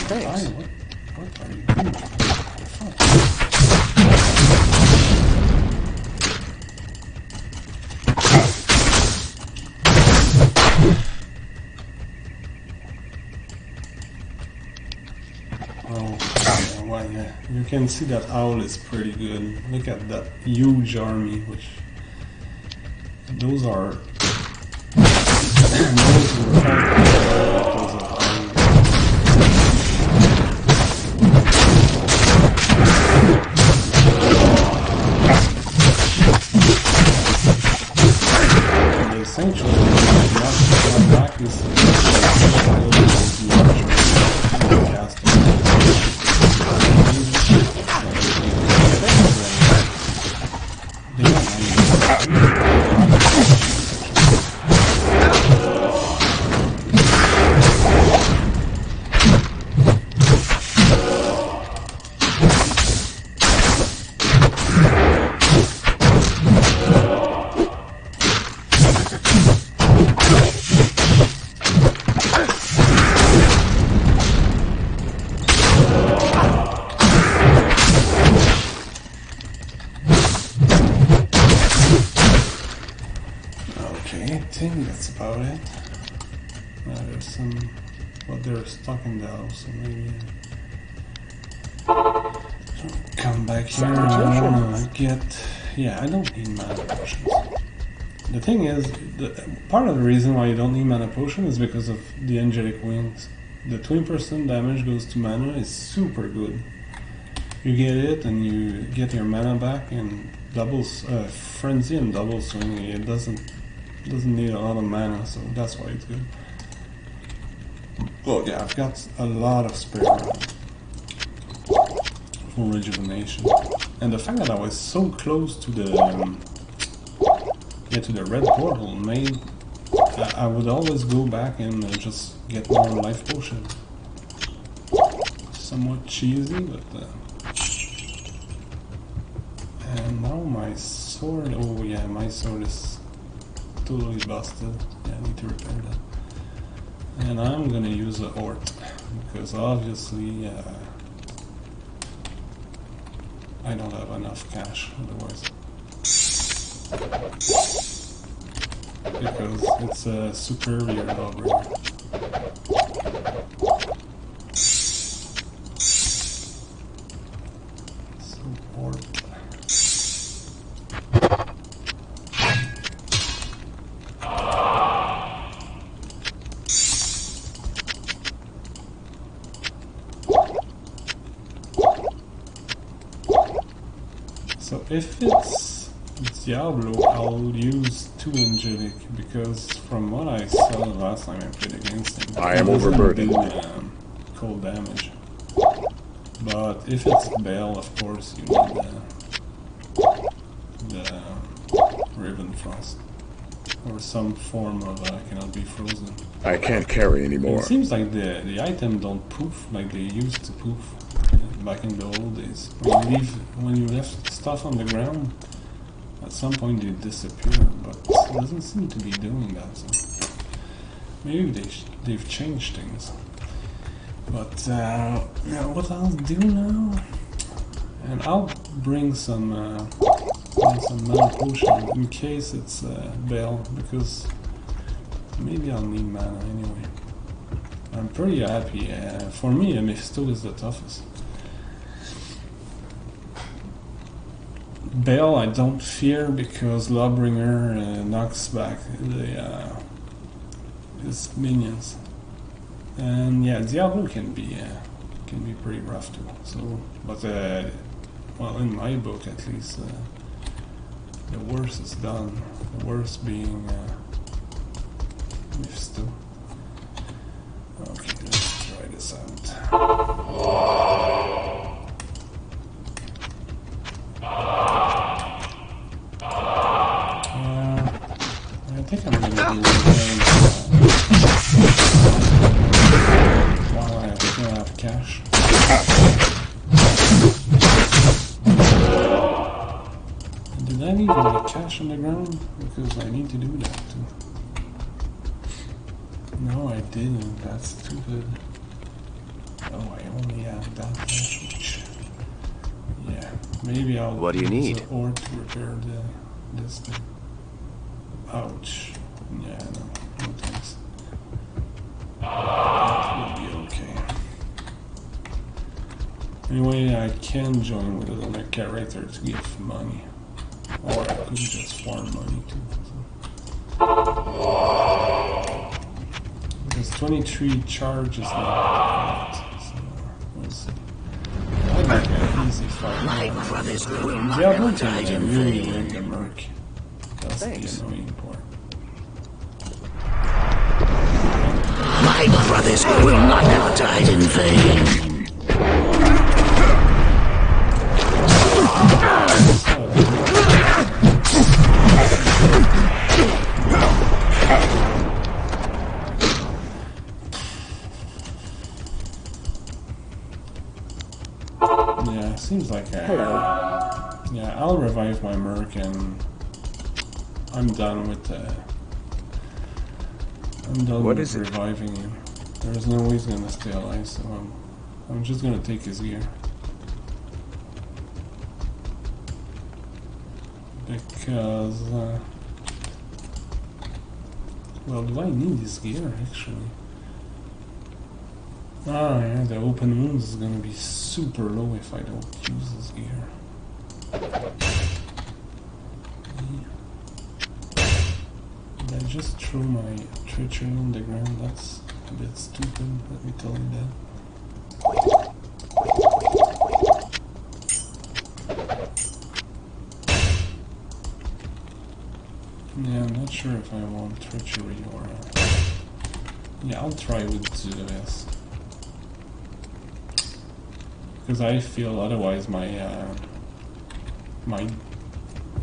Speaker 2: Thanks.
Speaker 1: What are you doing? Fuck. Oh, well, yeah. You can see that owl is pretty good. Look at that huge army, which those are Okay, I think that's about it. There's some, well, they're stuck in the house, so maybe come back here and I wanna get, yeah, I don't need mana potions. The thing is, part of the reason why you don't need mana potion is because of the angelic wings. The 20% damage goes to mana is super good. You get it and you get your mana back and doubles, frenzy and double swing. It doesn't need a lot of mana, so that's why it's good. Well, yeah, I've got a lot of spare for rejuvenation, and the fact that I was so close to the to the red portal made I would always go back and just get more life potion. Somewhat cheesy, but and now my sword. Oh yeah, my sword is totally busted. Yeah, I need to repair that. And I'm gonna use a Ort because obviously I don't have enough cash otherwise. Because it's a superior lawbreaker. So Ort. So if it's Diablo, I'll use 2 angelic because from what I saw last time I played against him,
Speaker 2: I am overburdened.
Speaker 1: Cold damage. But if it's Baal, of course, you need the Raven Frost or some form of cannot be frozen.
Speaker 2: I can't carry anymore.
Speaker 1: It seems like the item don't poof like they used to poof back in the old days. When you left stuff on the ground, at some point they disappear, but it doesn't seem to be doing that. So maybe they've changed things. But now what I'll do now, and I'll bring some mana potion in case it's Baal, because maybe I'll need mana anyway. I'm pretty happy. For me, Mephisto is the toughest. Baal I don't fear because Lawbringer knocks back his minions, and yeah, Diablo can be pretty rough too. So, but well, in my book at least, the worst is done. The worst being Mephisto. Okay, let's try this out. I think I'm gonna do while I still have cash. Did I leave my cash on the ground? Because I need to do that too. No, I didn't. That's stupid. Oh, I only have that cash, which... yeah, maybe I'll...
Speaker 5: What do you need?
Speaker 1: Or to repair this thing. Ouch. Yeah, no thanks. That will be okay. Anyway, I can join with another character to give money. Or I could just farm money too. So. There's 23 charges left. So we'll see. I'd like an easy fight.
Speaker 4: My brothers will not
Speaker 1: Yeah, I
Speaker 4: have
Speaker 1: don't
Speaker 4: died
Speaker 1: think I
Speaker 4: in
Speaker 1: really
Speaker 4: vain.
Speaker 1: win the Merc. That's
Speaker 3: Thanks.
Speaker 1: the annoying part.
Speaker 4: My brothers will not have died in vain.
Speaker 1: Yeah, seems like
Speaker 3: Hello.
Speaker 1: yeah, I'll revive my Merc and I'm done with I'm done
Speaker 2: What
Speaker 1: with
Speaker 2: is it?
Speaker 1: reviving him. There's no way he's gonna stay alive, so I'm just gonna take his gear. Because well, do I need his gear actually? Ah, yeah, the open wounds is gonna be super low if I don't use his gear. Did I just throw my treachery on the ground? That's a bit stupid, let me tell you that. Yeah, I'm not sure if I want treachery or... yeah, I'll try with Zurias. Because I feel otherwise my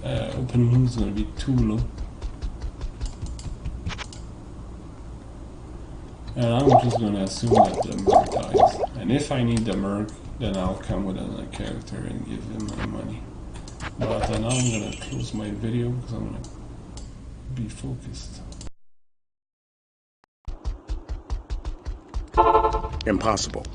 Speaker 1: open wound is going to be too low. And I'm just going to assume that the Merc dies. And if I need the Merc, then I'll come with another character and give him my money. But now I'm going to close my video because I'm going to be focused.
Speaker 2: Impossible.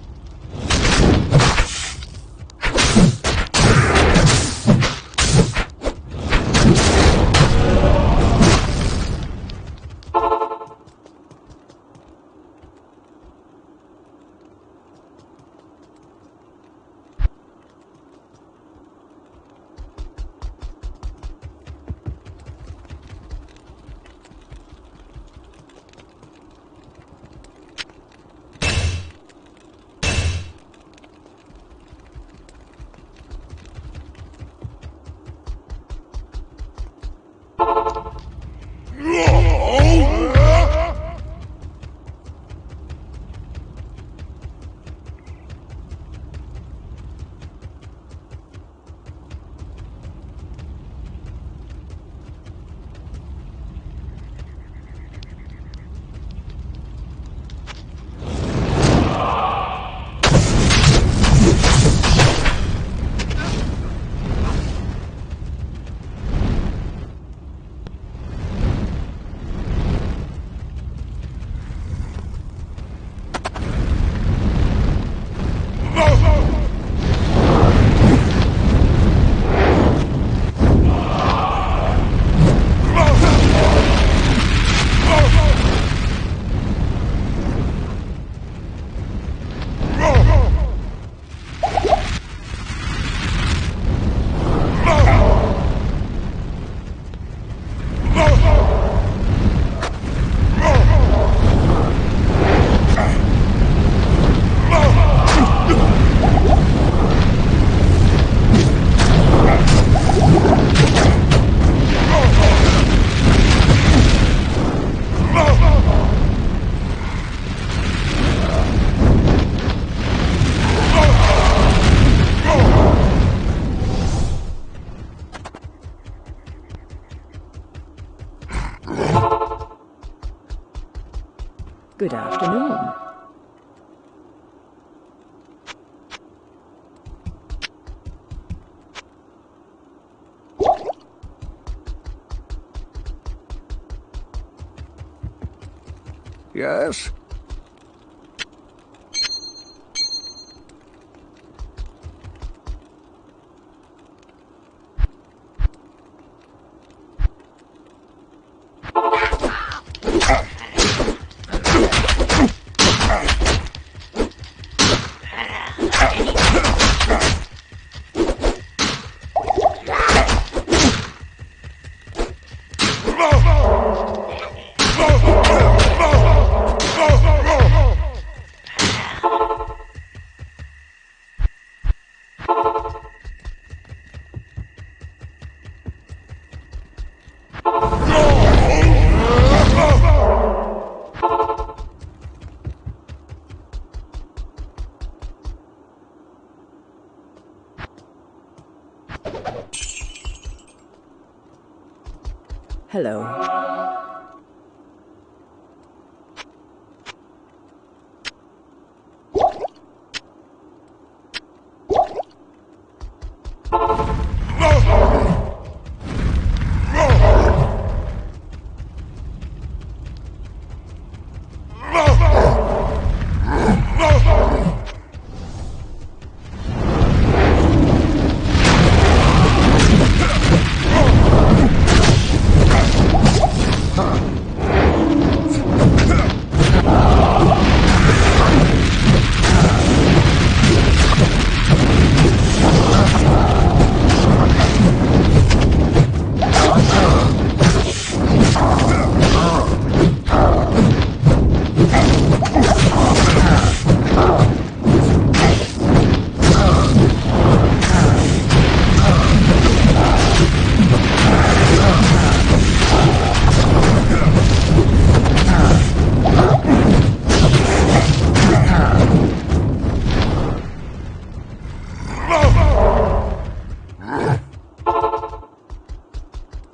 Speaker 3: Good afternoon.
Speaker 2: Yes?
Speaker 3: Hello.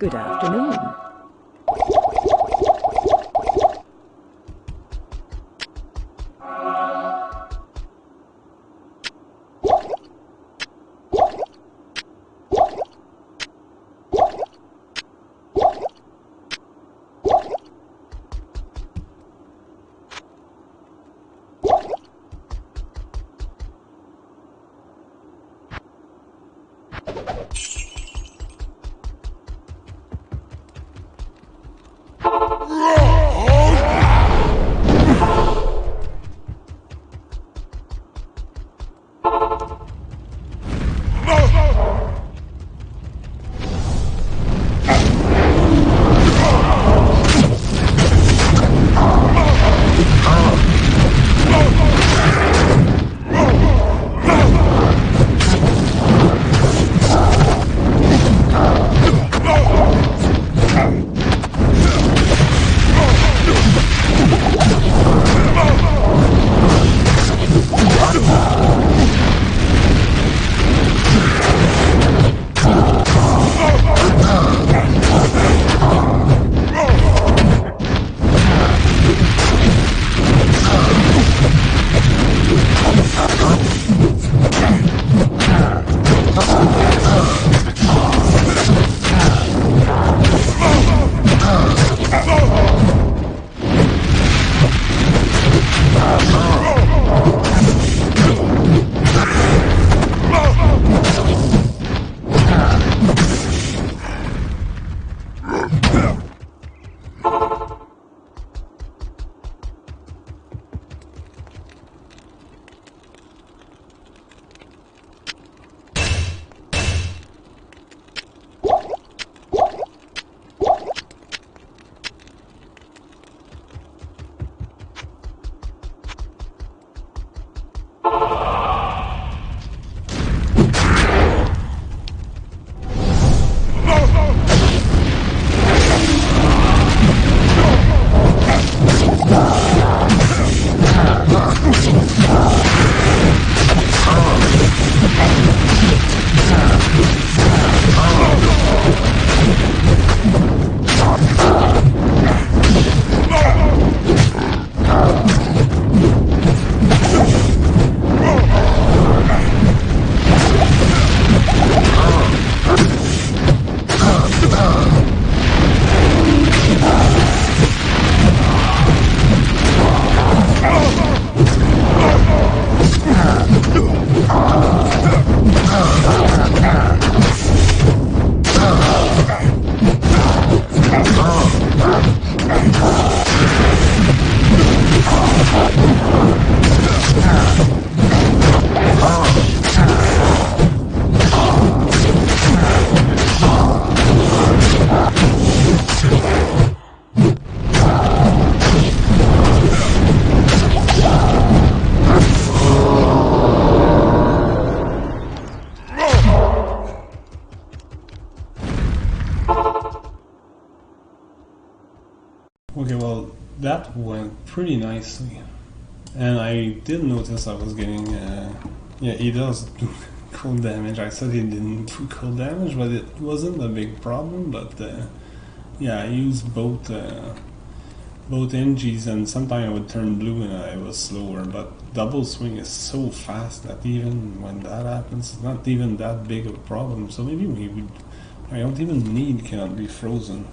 Speaker 3: Good afternoon.
Speaker 1: Okay, well, that went pretty nicely. And I did notice I was getting, yeah, he does do full damage. I said he didn't do cold damage, but it wasn't a big problem. But yeah, I used both NGs, and sometimes I would turn blue and I was slower. But double swing is so fast that even when that happens, it's not even that big of a problem. So maybe I don't even need cannot be frozen.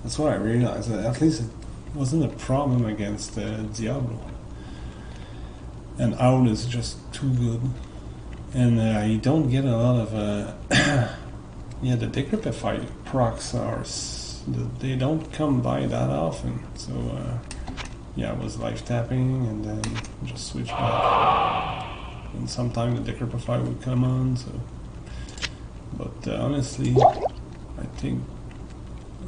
Speaker 1: That's what I realized. At least it wasn't a problem against Diablo. And Owl is just too good. And you don't get a lot of yeah, the Decryptify procs they don't come by that often. So yeah, I was life tapping and then just switch back. And sometimes the Decryptify would come on. So, but honestly, I think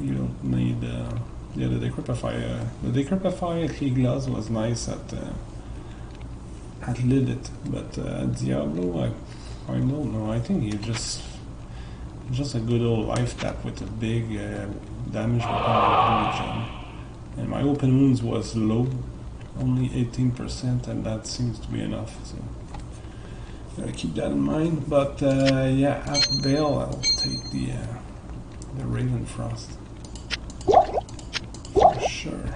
Speaker 1: you don't need yeah, the Decryptify. The Decryptify Key Gloss was nice at Lilith, but Diablo, I don't know. I think you just a good old life tap with a big damage weapon. And my open wounds was low, only 18%, and that seems to be enough. So gotta keep that in mind. But yeah, at Bale, I'll take the Raven Frost for sure.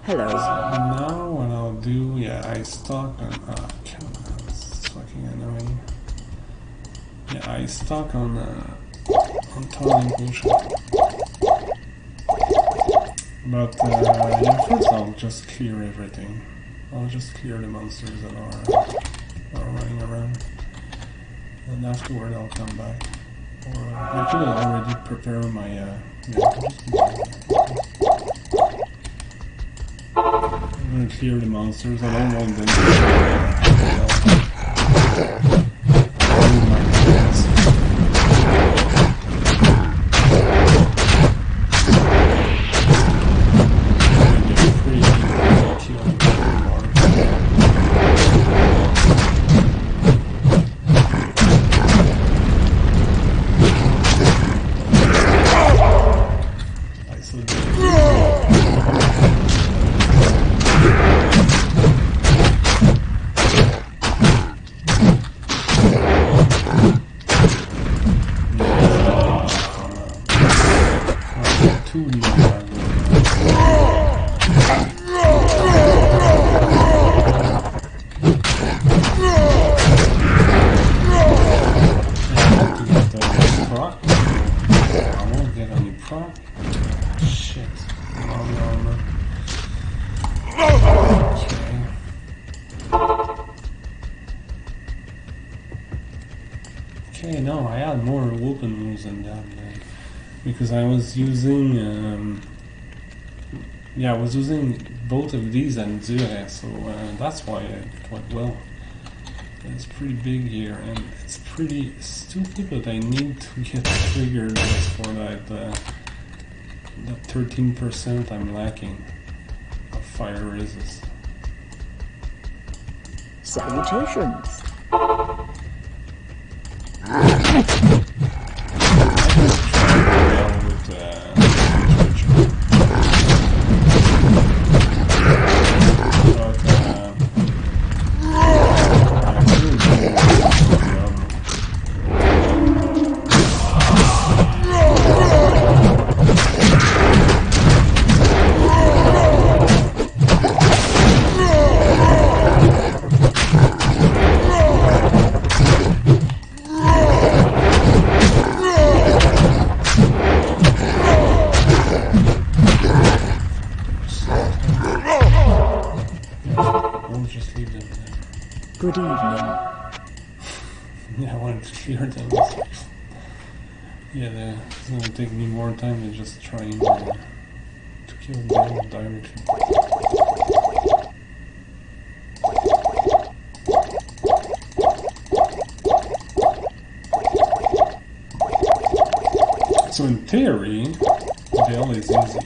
Speaker 3: Hello.
Speaker 1: So now what I'll do, yeah, I stock on, come on, it's fucking annoying. Yeah, I stock on Turning Potion. But yeah, first I'll just clear everything. I'll just clear the monsters that are running around. And afterward I'll come back. Or I could have already prepared my, yeah, I'm gonna clear the monsters. I don't want them to ruin my plans. They're pretty easy to kill in the water. Okay, no, I had more open moves than that, because I was using, yeah, I was using both of these and Zure, so that's why it went well. It's pretty big here, and it's pretty stupid, but I need to get triggered just for that, that 13% I'm lacking of fire resist.
Speaker 3: Salutations. Good evening.
Speaker 1: Yeah, I wanted to clear them. Yeah, it's going to take me more time than just trying to kill them directly. So in theory, Veil is easy.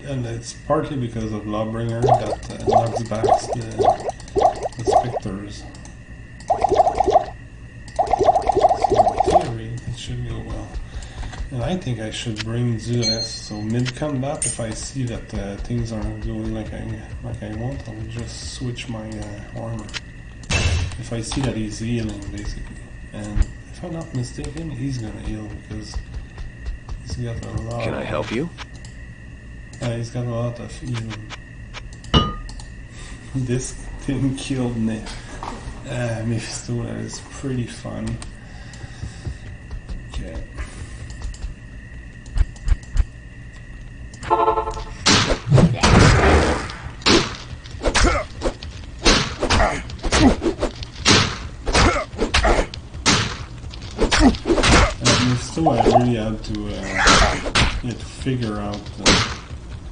Speaker 1: And it's partly because of Lawbringer that knocks back the specters. So in theory, it should go well. And I think I should bring Zures, so mid-combat, if I see that things aren't going like I want, I'll just switch my armor. If I see that he's healing, basically. And if I'm not mistaken, he's gonna heal, because he's got a lot.
Speaker 2: Can I help you?
Speaker 1: He's got a lot of healing. This thing killed me. Mephisto, that is pretty fun. Okay. Mephisto, I really had to figure out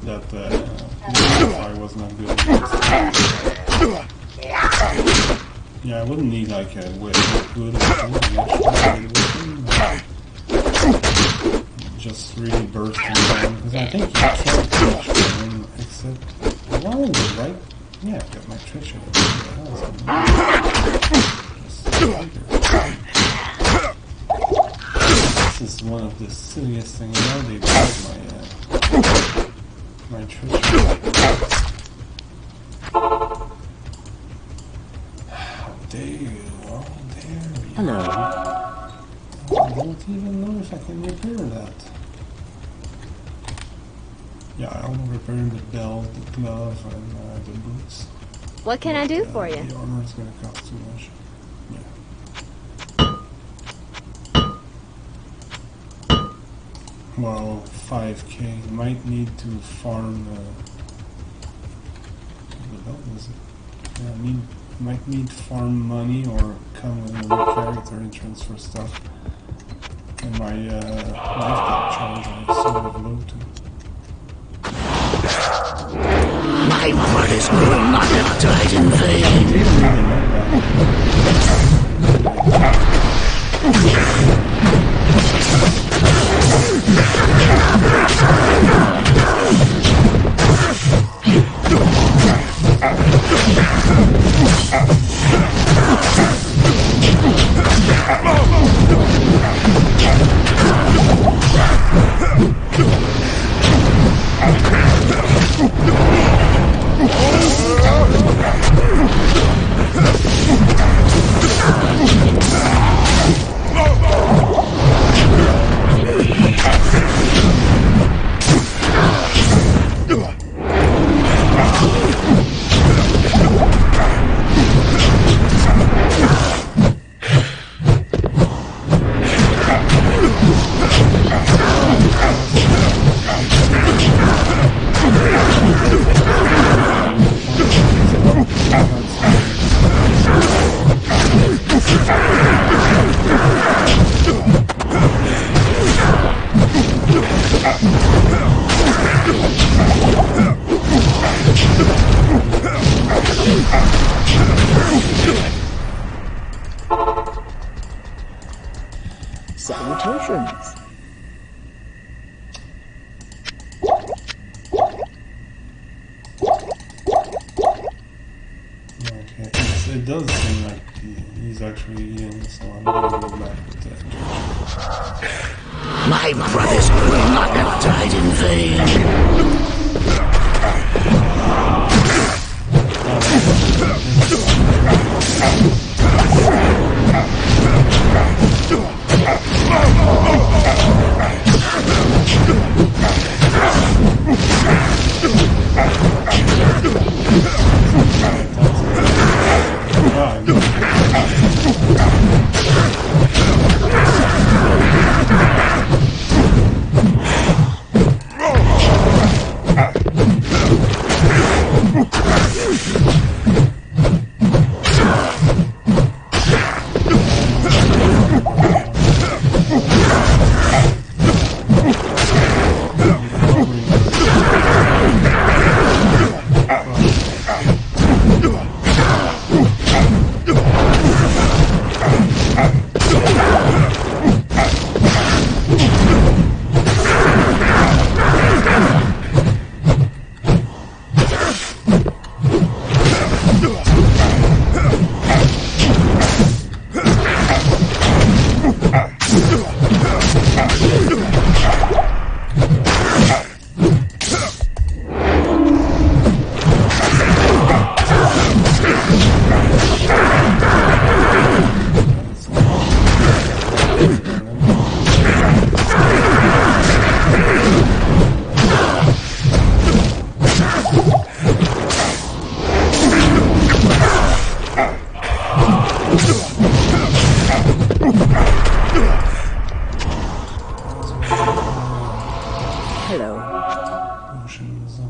Speaker 1: that I was not good against. Yeah, I wouldn't need like a way good just really bursting down, because I think you can't touch him except right? Yeah, I've got my treasure. This is one of the silliest things now. They bought my treasure. How dare you? How dare you?
Speaker 3: Hello.
Speaker 1: I don't even know if I can repair that. Yeah, I'll repair the belt, the glove, and the boots.
Speaker 5: What can I do for you?
Speaker 1: The armor is going to cost too much. Yeah. Well, 5k. Might need to farm. What the hell is it? Yeah, might need farm money or come with another character and transfer stuff. And my lifetime charge I sort of low too.
Speaker 4: My brothers will not have died in vain.
Speaker 3: Salutations.
Speaker 1: Okay, it does seem like he's actually in, so I'm gonna go back to that.
Speaker 4: My brothers will not have died in vain.
Speaker 3: Hello.
Speaker 1: Oceans.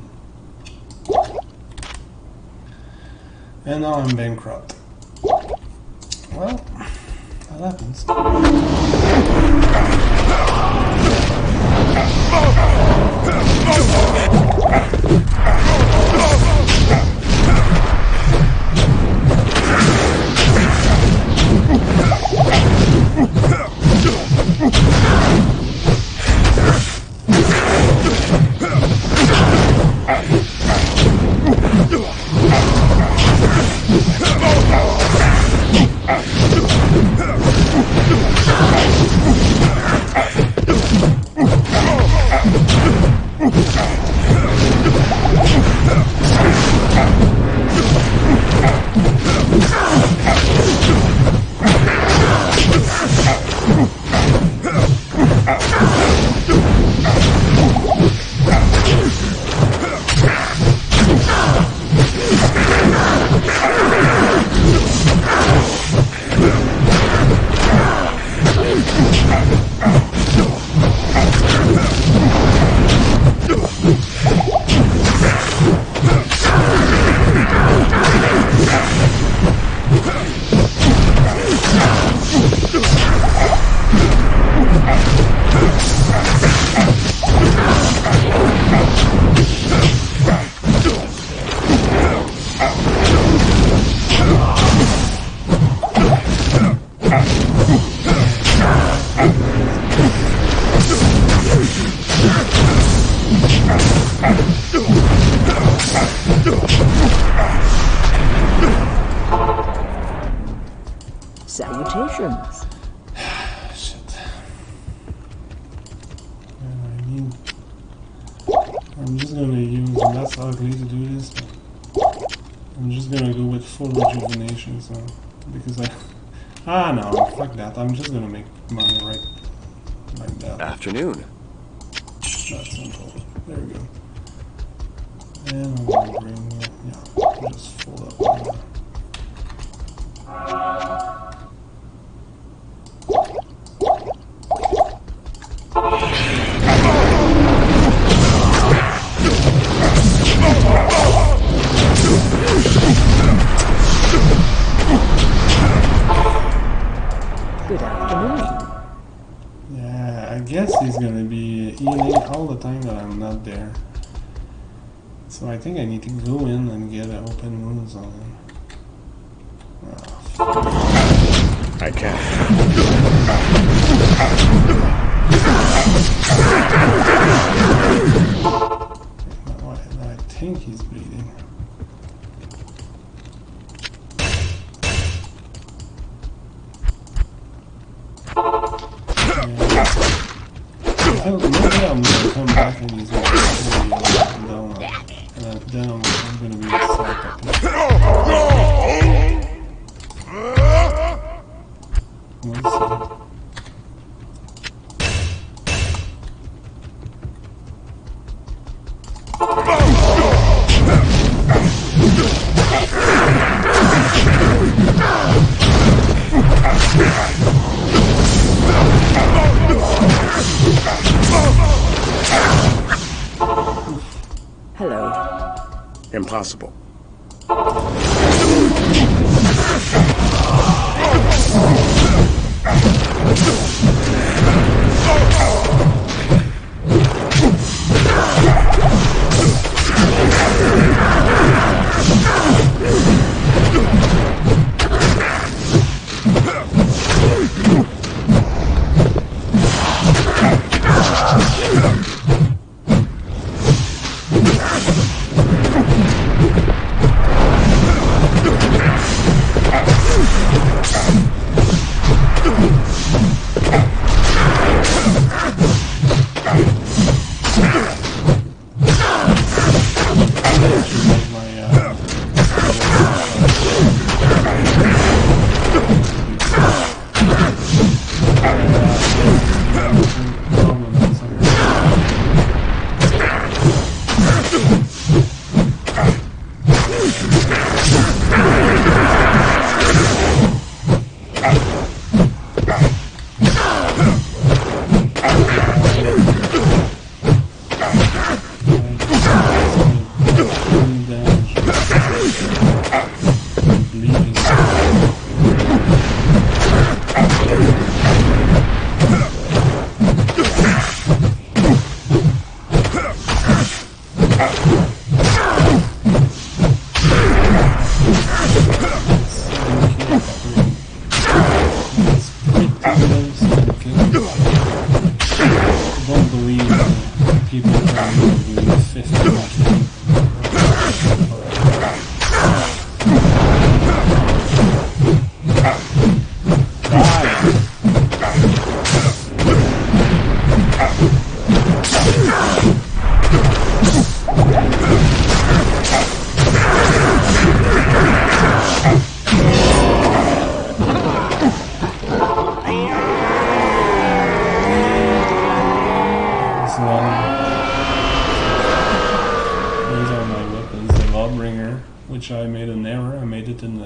Speaker 1: And now I'm bankrupt. Well, that happens.
Speaker 3: Salutations.
Speaker 1: Shit. I'm just gonna use, and that's ugly to do this, but I'm just gonna go with full rejuvenation, so, because no, fuck that, I'm just gonna make mine right like that.
Speaker 2: Afternoon.
Speaker 1: That's simple. There we go. And I'm gonna bring, yeah, just full up on that.
Speaker 3: Good afternoon.
Speaker 1: Yeah, I guess he's gonna be healing all the time that I'm not there. So I think I need to go in and get an open wounds on him. Oh,
Speaker 2: I can't.
Speaker 1: I think he's bleeding. Maybe I'm gonna come back and he's gonna be down, and then I'm gonna be We'll see.
Speaker 3: Hello.
Speaker 2: Impossible.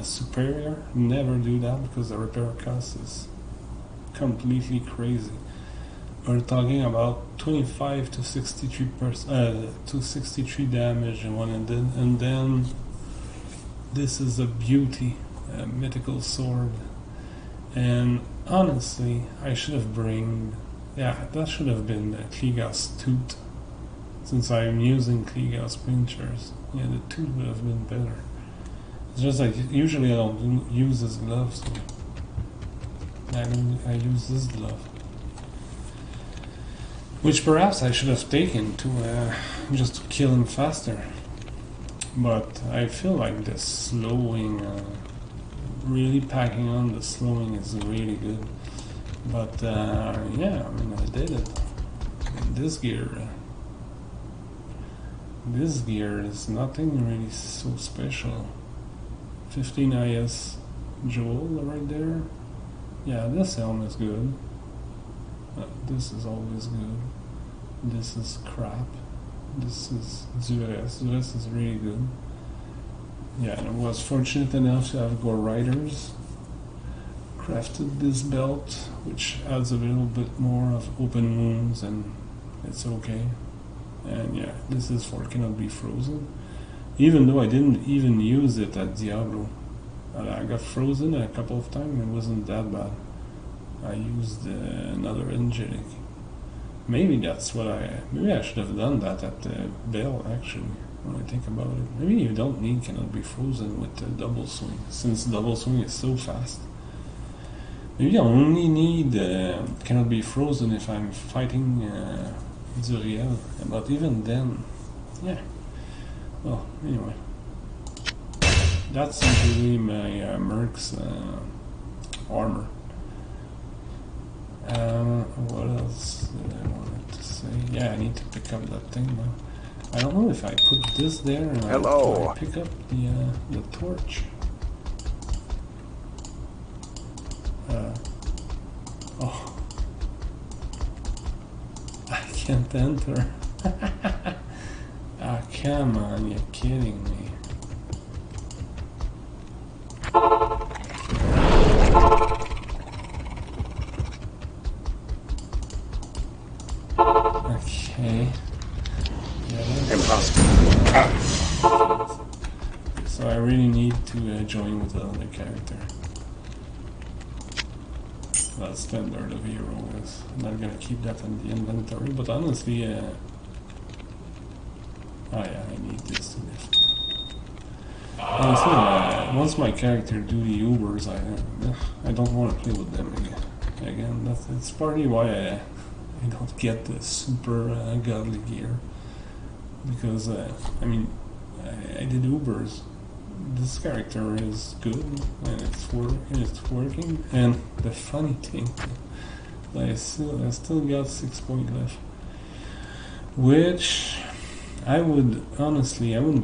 Speaker 1: superior, never do that because the repair cost is completely crazy. We're talking about 25 to 63 damage in one, and then this is a beauty, a mythical sword. And honestly, I should have that should have been the Kligas tooth. Since I'm using Kligas pinchers, yeah, the tooth would have been better. It's just like, usually I don't use this glove, so I use this glove. Which perhaps I should have taken to just to kill him faster. But I feel like the slowing, really packing on the slowing is really good. But yeah, I mean, I did it. And this gear is nothing really so special. 15 IS Joel right there. Yeah, this helm is good. This is always good. This is crap. This is Zures. Zures is really good. Yeah, and I was fortunate enough to have Gore Riders. Crafted this belt, which adds a little bit more of open wounds, and it's okay. And yeah, this is for Cannot Be Frozen. Even though I didn't even use it at Diablo. I got frozen a couple of times, it wasn't that bad. I used another angelic. Maybe that's what maybe I should have done that at the Bell, actually, when I think about it. Maybe you don't need Cannot Be Frozen with the double swing, since double swing is so fast. Maybe I only need Cannot Be Frozen if I'm fighting Zuriel, but even then, yeah. Well, anyway. That's usually my Merc's armor. What else did I wanted to say? Yeah, I need to pick up that thing now. I don't know if I put this there and I pick up the torch. Oh, I can't enter. Ah, come on, you're kidding me. Okay. Yeah,
Speaker 2: Impossible.
Speaker 1: so I really need to join with another character. That's standard of hero is. I'm not gonna keep that in the inventory, but honestly, oh yeah, I need this to lift. Honestly, once my character do the Ubers, I don't want to play with them again. That's partly why I don't get the super godly gear, because I mean, I did Ubers. This character is good and it's working. And the funny thing, I still got 6 points left, which I wouldn't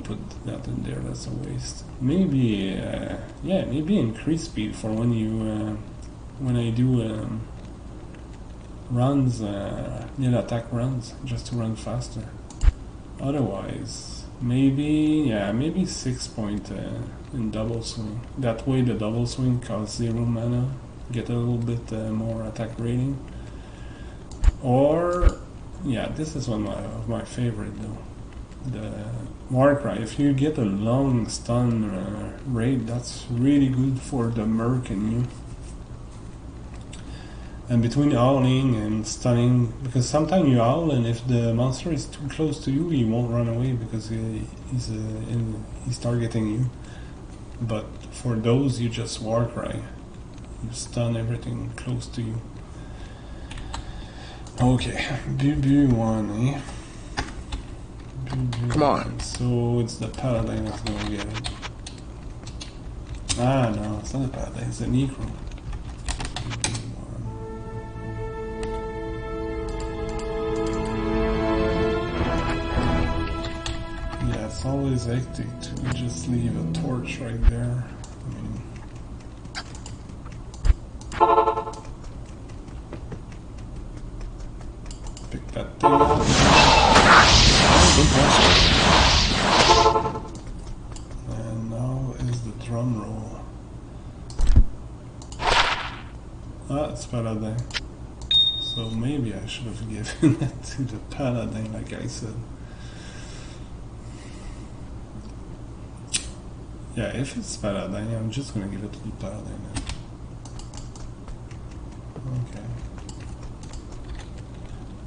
Speaker 1: put that in there. That's a waste. Maybe maybe increase speed for when I do runs, attack runs, just to run faster. Otherwise, maybe 6 point in double swing. That way the double swing costs 0 mana, get a little bit more attack rating. Or yeah, this is one of my favorite though. The Warcry. If you get a long stun rate, that's really good for the Merc in you. And between owling and stunning, because sometimes you owl and if the monster is too close to you, he won't run away because he's targeting you. But for those, you just Warcry. You stun everything close to you. Okay, BB1, eh?
Speaker 2: Come on.
Speaker 1: So it's the Paladin that's gonna get it. Ah, no, it's not the Paladin, it's the Necro. It's always hectic to just leave a torch right there. I mean, pick that thing up. And now is the drum roll. Ah, it's Paladin. So maybe I should have given it to the Paladin, like I said. Yeah, if it's Paladin, I'm just gonna give it to the Paladin then. Okay.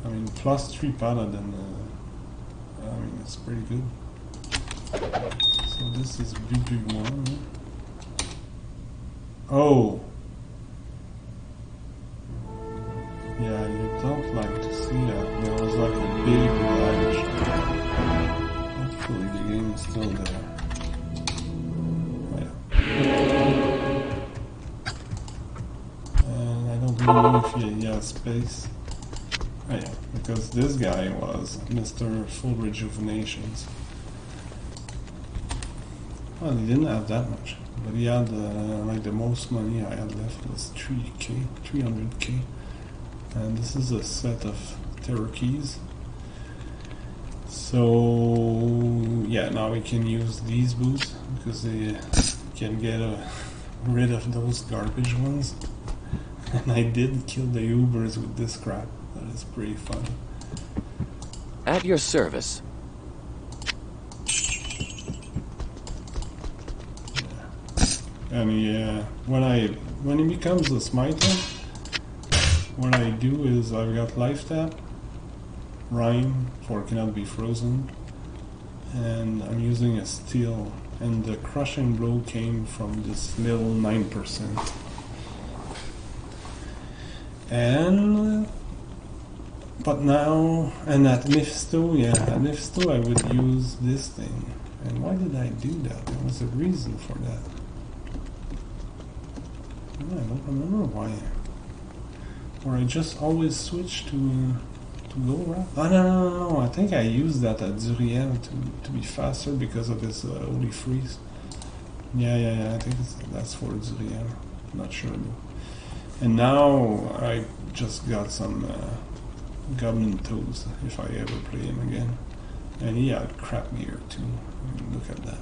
Speaker 1: I mean, +3 Paladin, I mean, it's pretty good. So this is BB1. Oh! Yeah, you don't like to see that. There was like a big ledge. Hopefully the game is still there. Oh, yeah. And I don't really know if he has space. Oh yeah, because this guy was Mr. Full Rejuvenations. Well, he didn't have that much, but he had like the most money I had left was 300k. And this is a set of terror keys. So yeah, now we can use these boots because they can get rid of those garbage ones. And I did kill the Ubers with this crap. That is pretty fun.
Speaker 6: At your service.
Speaker 1: And yeah, when he becomes a smiter, what I do is I've got life tap, rhyme for cannot be frozen, and I'm using a steel, and the crushing blow came from this little 9%. And but now, and at Mephisto, at Mephisto I would use this thing. And why did I do that? There was a reason for that. I don't remember why. Or I just always switch to go around. Oh no! I think I used that at Duriel to be faster because of his Holy Freeze. Yeah. I think that's for Duriel. Not sure though. And now I just got some Goblin Toes if I ever play him again. And he had crap gear too. I mean, look at that.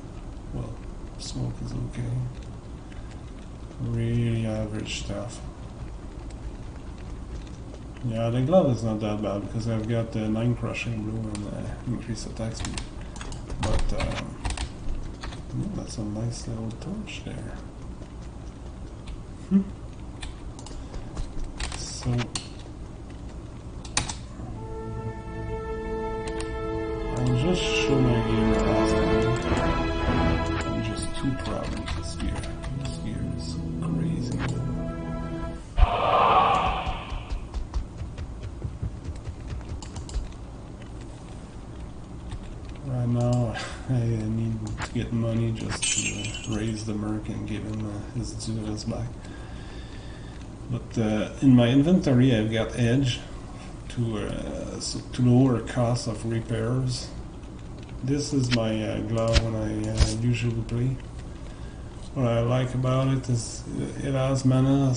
Speaker 1: Well, smoke is okay. Really average stuff. Yeah, the glove is not that bad because I've got the 9 crushing blow and increased attack speed. But yeah, that's a nice little torch there. So I'll just show my gear last time. I'm just too proud of this gear. This gear is crazy good. Right now I need to get money just to raise the merc and give him his Duras back. But in my inventory I've got edge to lower cost of repairs. This is my glove when I usually play. What I like about it is it has mana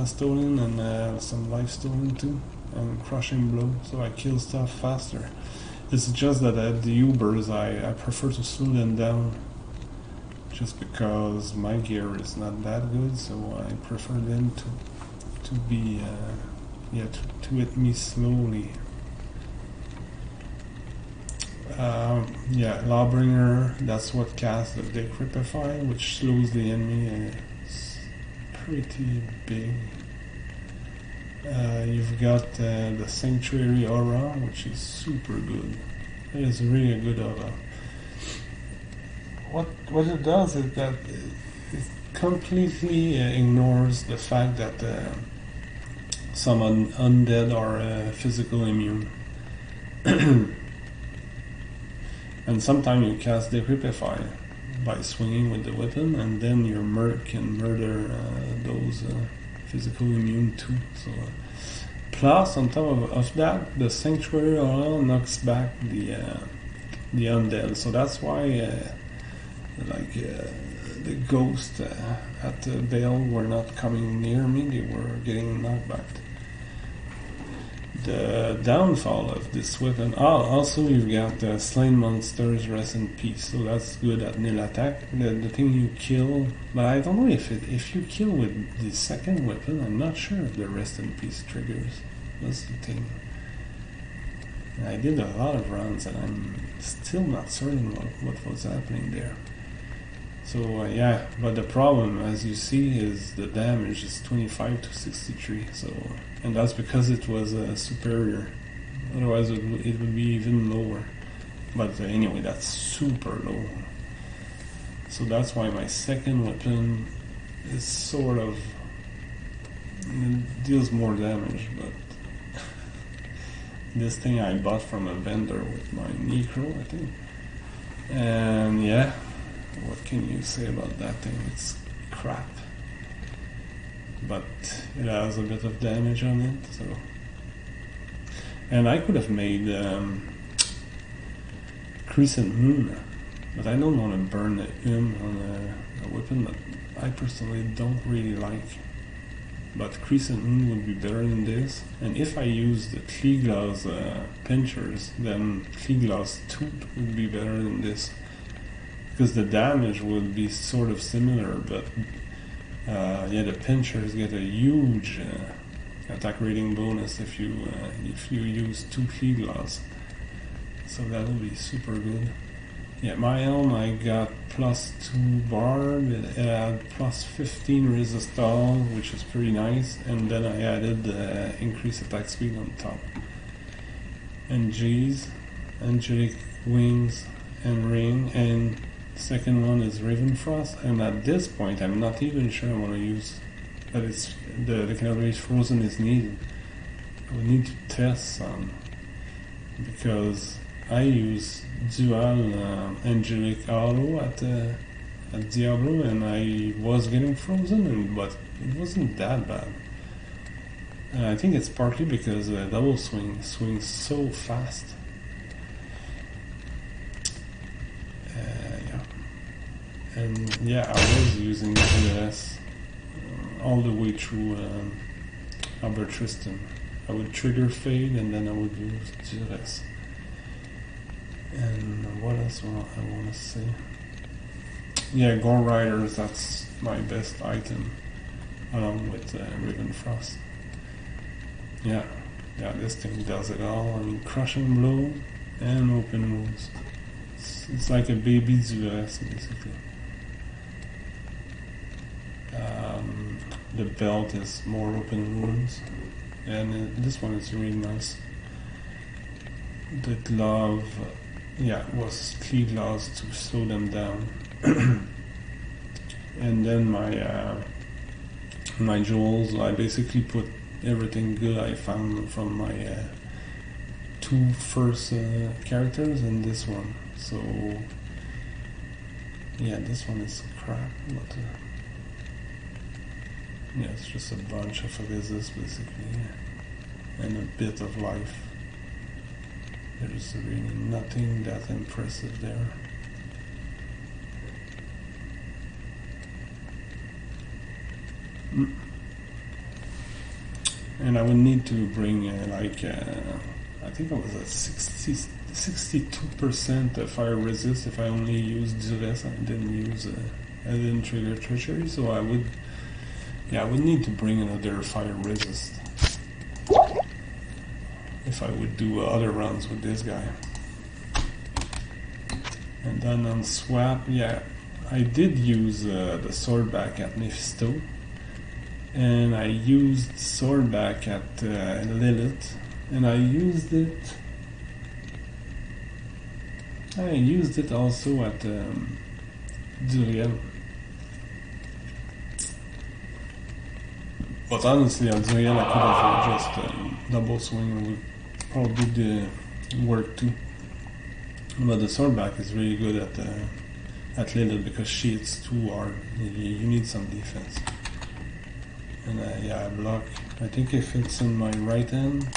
Speaker 1: stolen and some life stolen too, and crushing blow, so I kill stuff faster. It's just that at the Ubers I prefer to slow them down, just because my gear is not that good, so I prefer them to be to hit me slowly. Lawbringer, that's what casts the Decrepify, which slows the enemy, and it's pretty big. You've got the Sanctuary Aura, which is super good. It is really a good aura. What it does is that it completely ignores the fact that some undead are physical immune. And sometimes you cast Decrepify by swinging with the weapon, and then your merc can murder those physical immune too. So, plus, on top of that, the Sanctuary Aura knocks back the undead. So that's why, the ghosts at Vale were not coming near me; they were getting knocked back. the downfall of this weapon. Also you've got slain monsters rest in peace, so that's good at nil attack. The thing you kill, but I don't know if you kill with the second weapon, I'm not sure if the rest in peace triggers. That's the thing. And I did a lot of rounds and I'm still not certain what was happening there. So yeah, but the problem, as you see, is the damage is 25 to 63. So, and that's because it was superior. Otherwise, it would be even lower. But anyway, that's super low. So that's why my second weapon is sort of deals more damage. But this thing I bought from a vendor with my Necro, I think. And yeah. What can you say about that thing? It's crap. But it has a bit of damage on it, so. And I could have made Crescent Moon, but I don't want to burn the on a weapon that I personally don't really like. But Crescent Moon would be better than this. And if I use the Kleeglass pinchers, then Kleeglass Tooth would be better than this. Because the damage would be sort of similar, but yeah, the pinchers get a huge attack rating bonus if you use 2 Kleeglass. So that will be super good. Yeah, my helm I got +2 barb, it had +15 resist all, which is pretty nice, and then I added increased attack speed on top. And G's, angelic wings and ring, and second one is Ravenfrost, and at this point I'm not even sure I want to use that. It's the Canary's Frozen is needed. We need to test some, because I use dual angelic auto at Diablo, and I was getting frozen, but it wasn't that bad. I think it's partly because double swings so fast. And yeah, I was using GS all the way through Albert Tristan. I would trigger Fade and then I would use GS. And what else I want to say? Yeah, Gore Riders, that's my best item, along with Ravenfrost. Yeah, this thing does it all. I mean, Crushing Blow and Open Wounds. It's like a baby GS, basically. The belt is more open wounds, and this one is really nice. The glove, yeah, was Kleeglass to slow them down. And then my jewels, I basically put everything good I found from my 2 first characters and this one. So yeah, this one is crap, but yeah, it's just a bunch of resist basically, and a bit of life. There's really nothing that impressive there. And I would need to bring I think I was at 62% fire resist if I only used Duress. I didn't trigger treachery, so I would need to bring another fire resist if I would do other rounds with this guy. And then on swap, yeah, I did use the swordback at Mephisto, and I used swordback at Lilith, and I used it also at Duriel. But honestly, at Duriel I could have just double swing, would probably work too. But the swordback is really good at Lilith because she hits too hard. You need some defense. And yeah, I block. I think if it's in my right hand,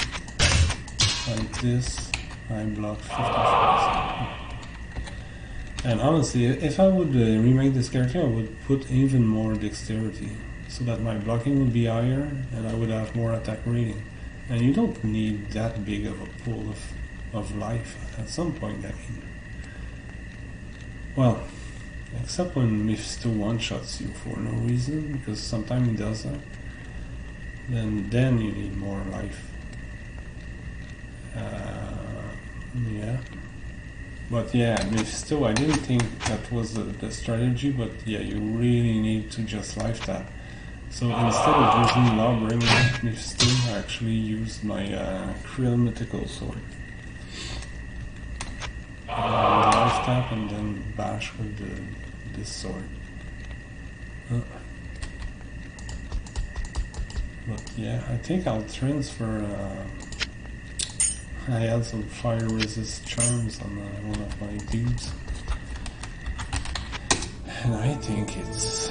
Speaker 1: like this, I block 50%. And honestly, if I would remake this character, I would put even more dexterity, so that my blocking would be higher and I would have more attack rating. And you don't need that big of a pool of life at some point, I mean. Well, except when Mephisto one-shots you for no reason, because sometimes he does that. Then you need more life. Yeah. But yeah, Mephisto, I didn't think that was the strategy, but yeah, you really need to just life tap. So instead of using Lawbringer Mephisto, I actually used my Krill Mythical Sword. Life tap and then bash with this sword. But yeah, I think I'll transfer. I had some fire resist charms on one of my dudes, and I think it's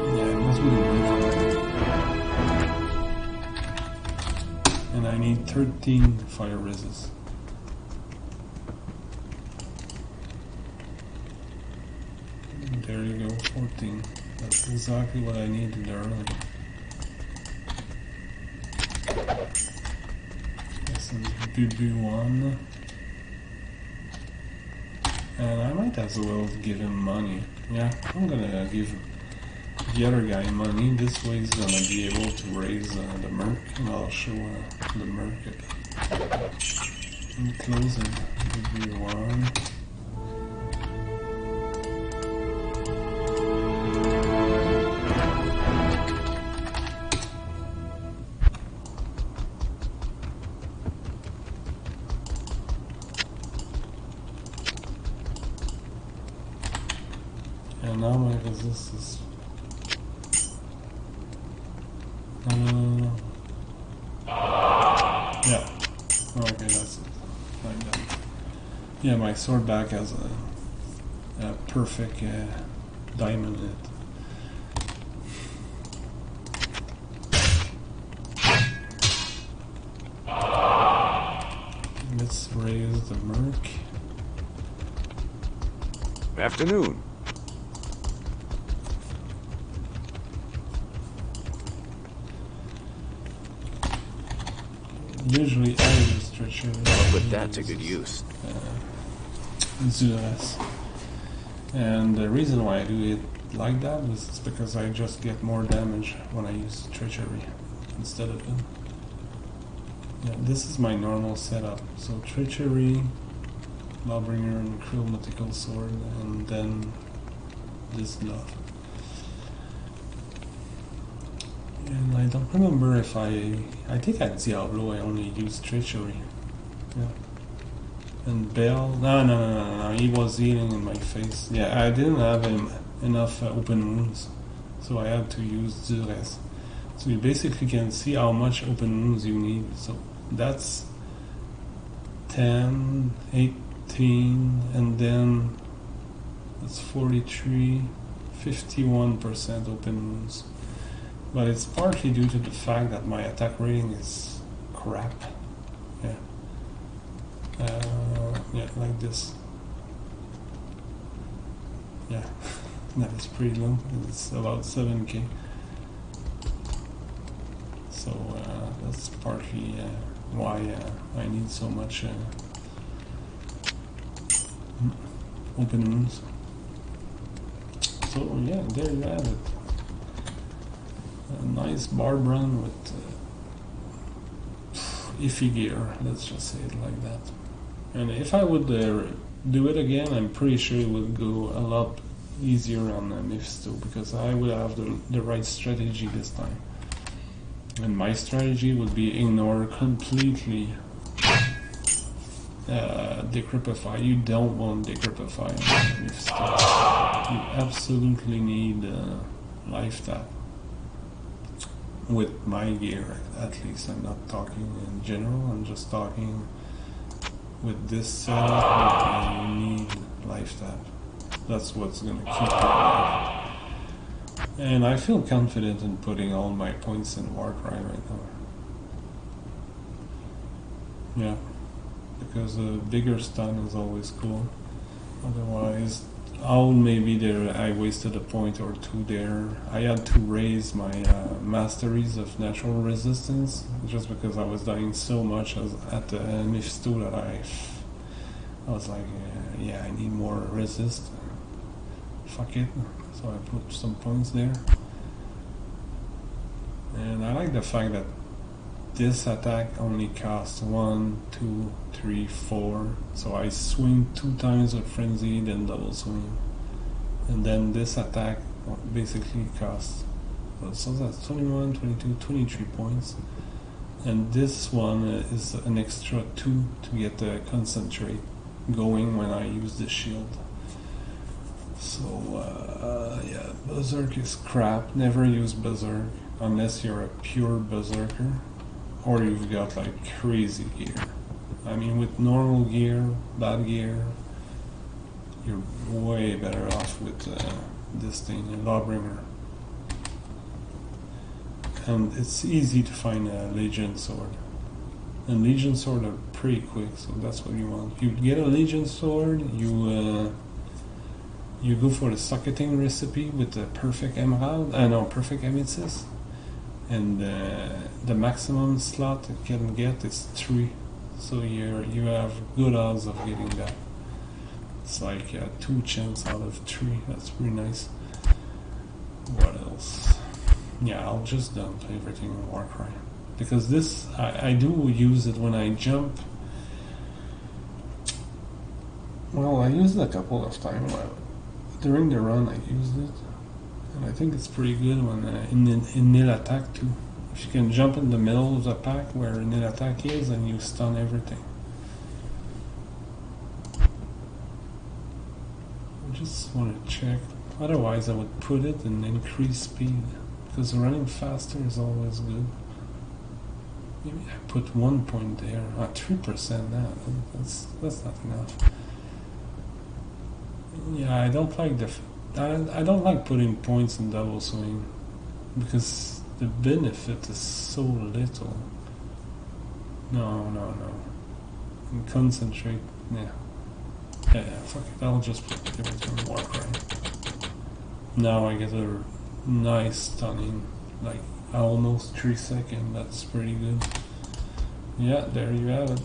Speaker 1: yeah, it was really good. And I need 13 fire resist. There you go, 14. That's exactly what I needed earlier. Some BB1, and I might as well give him money. Yeah, I'm gonna give the other guy money. This way he's gonna be able to raise the merc, and I'll show the merc a bit. And closing BB1. And now my resist is yeah. Okay, that's it. Like that. Yeah, my sword back has a perfect diamond in it. Let's raise the merc.
Speaker 2: Afternoon.
Speaker 1: Usually I use treachery.
Speaker 6: I'll put that to good use.
Speaker 1: Zures. And the reason why I do it like that is because I just get more damage when I use treachery instead of it. Yeah, this is my normal setup. So treachery, Lawbringer, and Krill Mythical Sword, and then this glove. And I don't remember if I think at Diablo I only used treachery. Yeah. And Bell, no, he was healing in my face. Yeah, I didn't have enough open wounds, so I had to use Zures. So you basically can see how much open wounds you need. So that's 10, 18, and then that's 43, 51% open wounds. But it's partly due to the fact that my attack rating is crap. Yeah. Yeah, like this. Yeah, that is pretty low. It's about 7k. So that's partly why I need so much open wounds. So yeah, there you have it. A nice barb run with iffy gear, let's just say it like that. And if I would do it again, I'm pretty sure it would go a lot easier on Mephisto, because I would have the right strategy this time. And my strategy would be ignore completely Decrypify. You don't want Decrypify on Mephisto. You absolutely need life tap. With my gear, at least. I'm not talking in general, I'm just talking with this setup. You need life tap. That's what's gonna keep you alive. And I feel confident in putting all my points in Warcry right now. Yeah, because a bigger stun is always cool. Otherwise, Owl, maybe there I wasted a point or two there. I had to raise my masteries of natural resistance just because I was dying so much at the Mephisto that I was like, yeah, I need more resist. Fuck it. So I put some points there. And I like the fact that this attack only costs 1, 2, 3, 4. So I swing 2 times with Frenzy, then double swing. And then this attack basically costs, so that's 21, 22, 23 points. And this one is an extra 2 to get the concentrate going when I use the shield. So yeah, Berserk is crap. Never use Berserk unless you're a pure Berserker or you've got like crazy gear. I mean, with normal gear, bad gear, you're way better off with this thing, a Lawbringer. And it's easy to find a Legion Sword. And Legion Sword are pretty quick, so that's what you want. You get a Legion Sword, you go for the socketing recipe with the perfect emerald, perfect amethyst, and the maximum slot it can get is 3, so you have good odds of getting that. It's like 2 chance out of 3. That's pretty nice. What else? Yeah, I'll just dump everything in Warcry because this I do use it when I jump. Well, I used it a couple of times. During the run I used it, and I think it's pretty good when in nil attack too. If you can jump in the middle of the pack where nil attack is and you stun everything. I just want to check, otherwise I would put it in increased speed because running faster is always good. Maybe I put 1 point there, 3% now, that's not enough. Yeah, I don't like I don't like putting points in double swing because the benefit is so little. No. And concentrate. Yeah, fuck it. I'll just put everything in Warcry. Now I get a nice stunning, like almost 3 seconds. That's pretty good. Yeah, there you have it.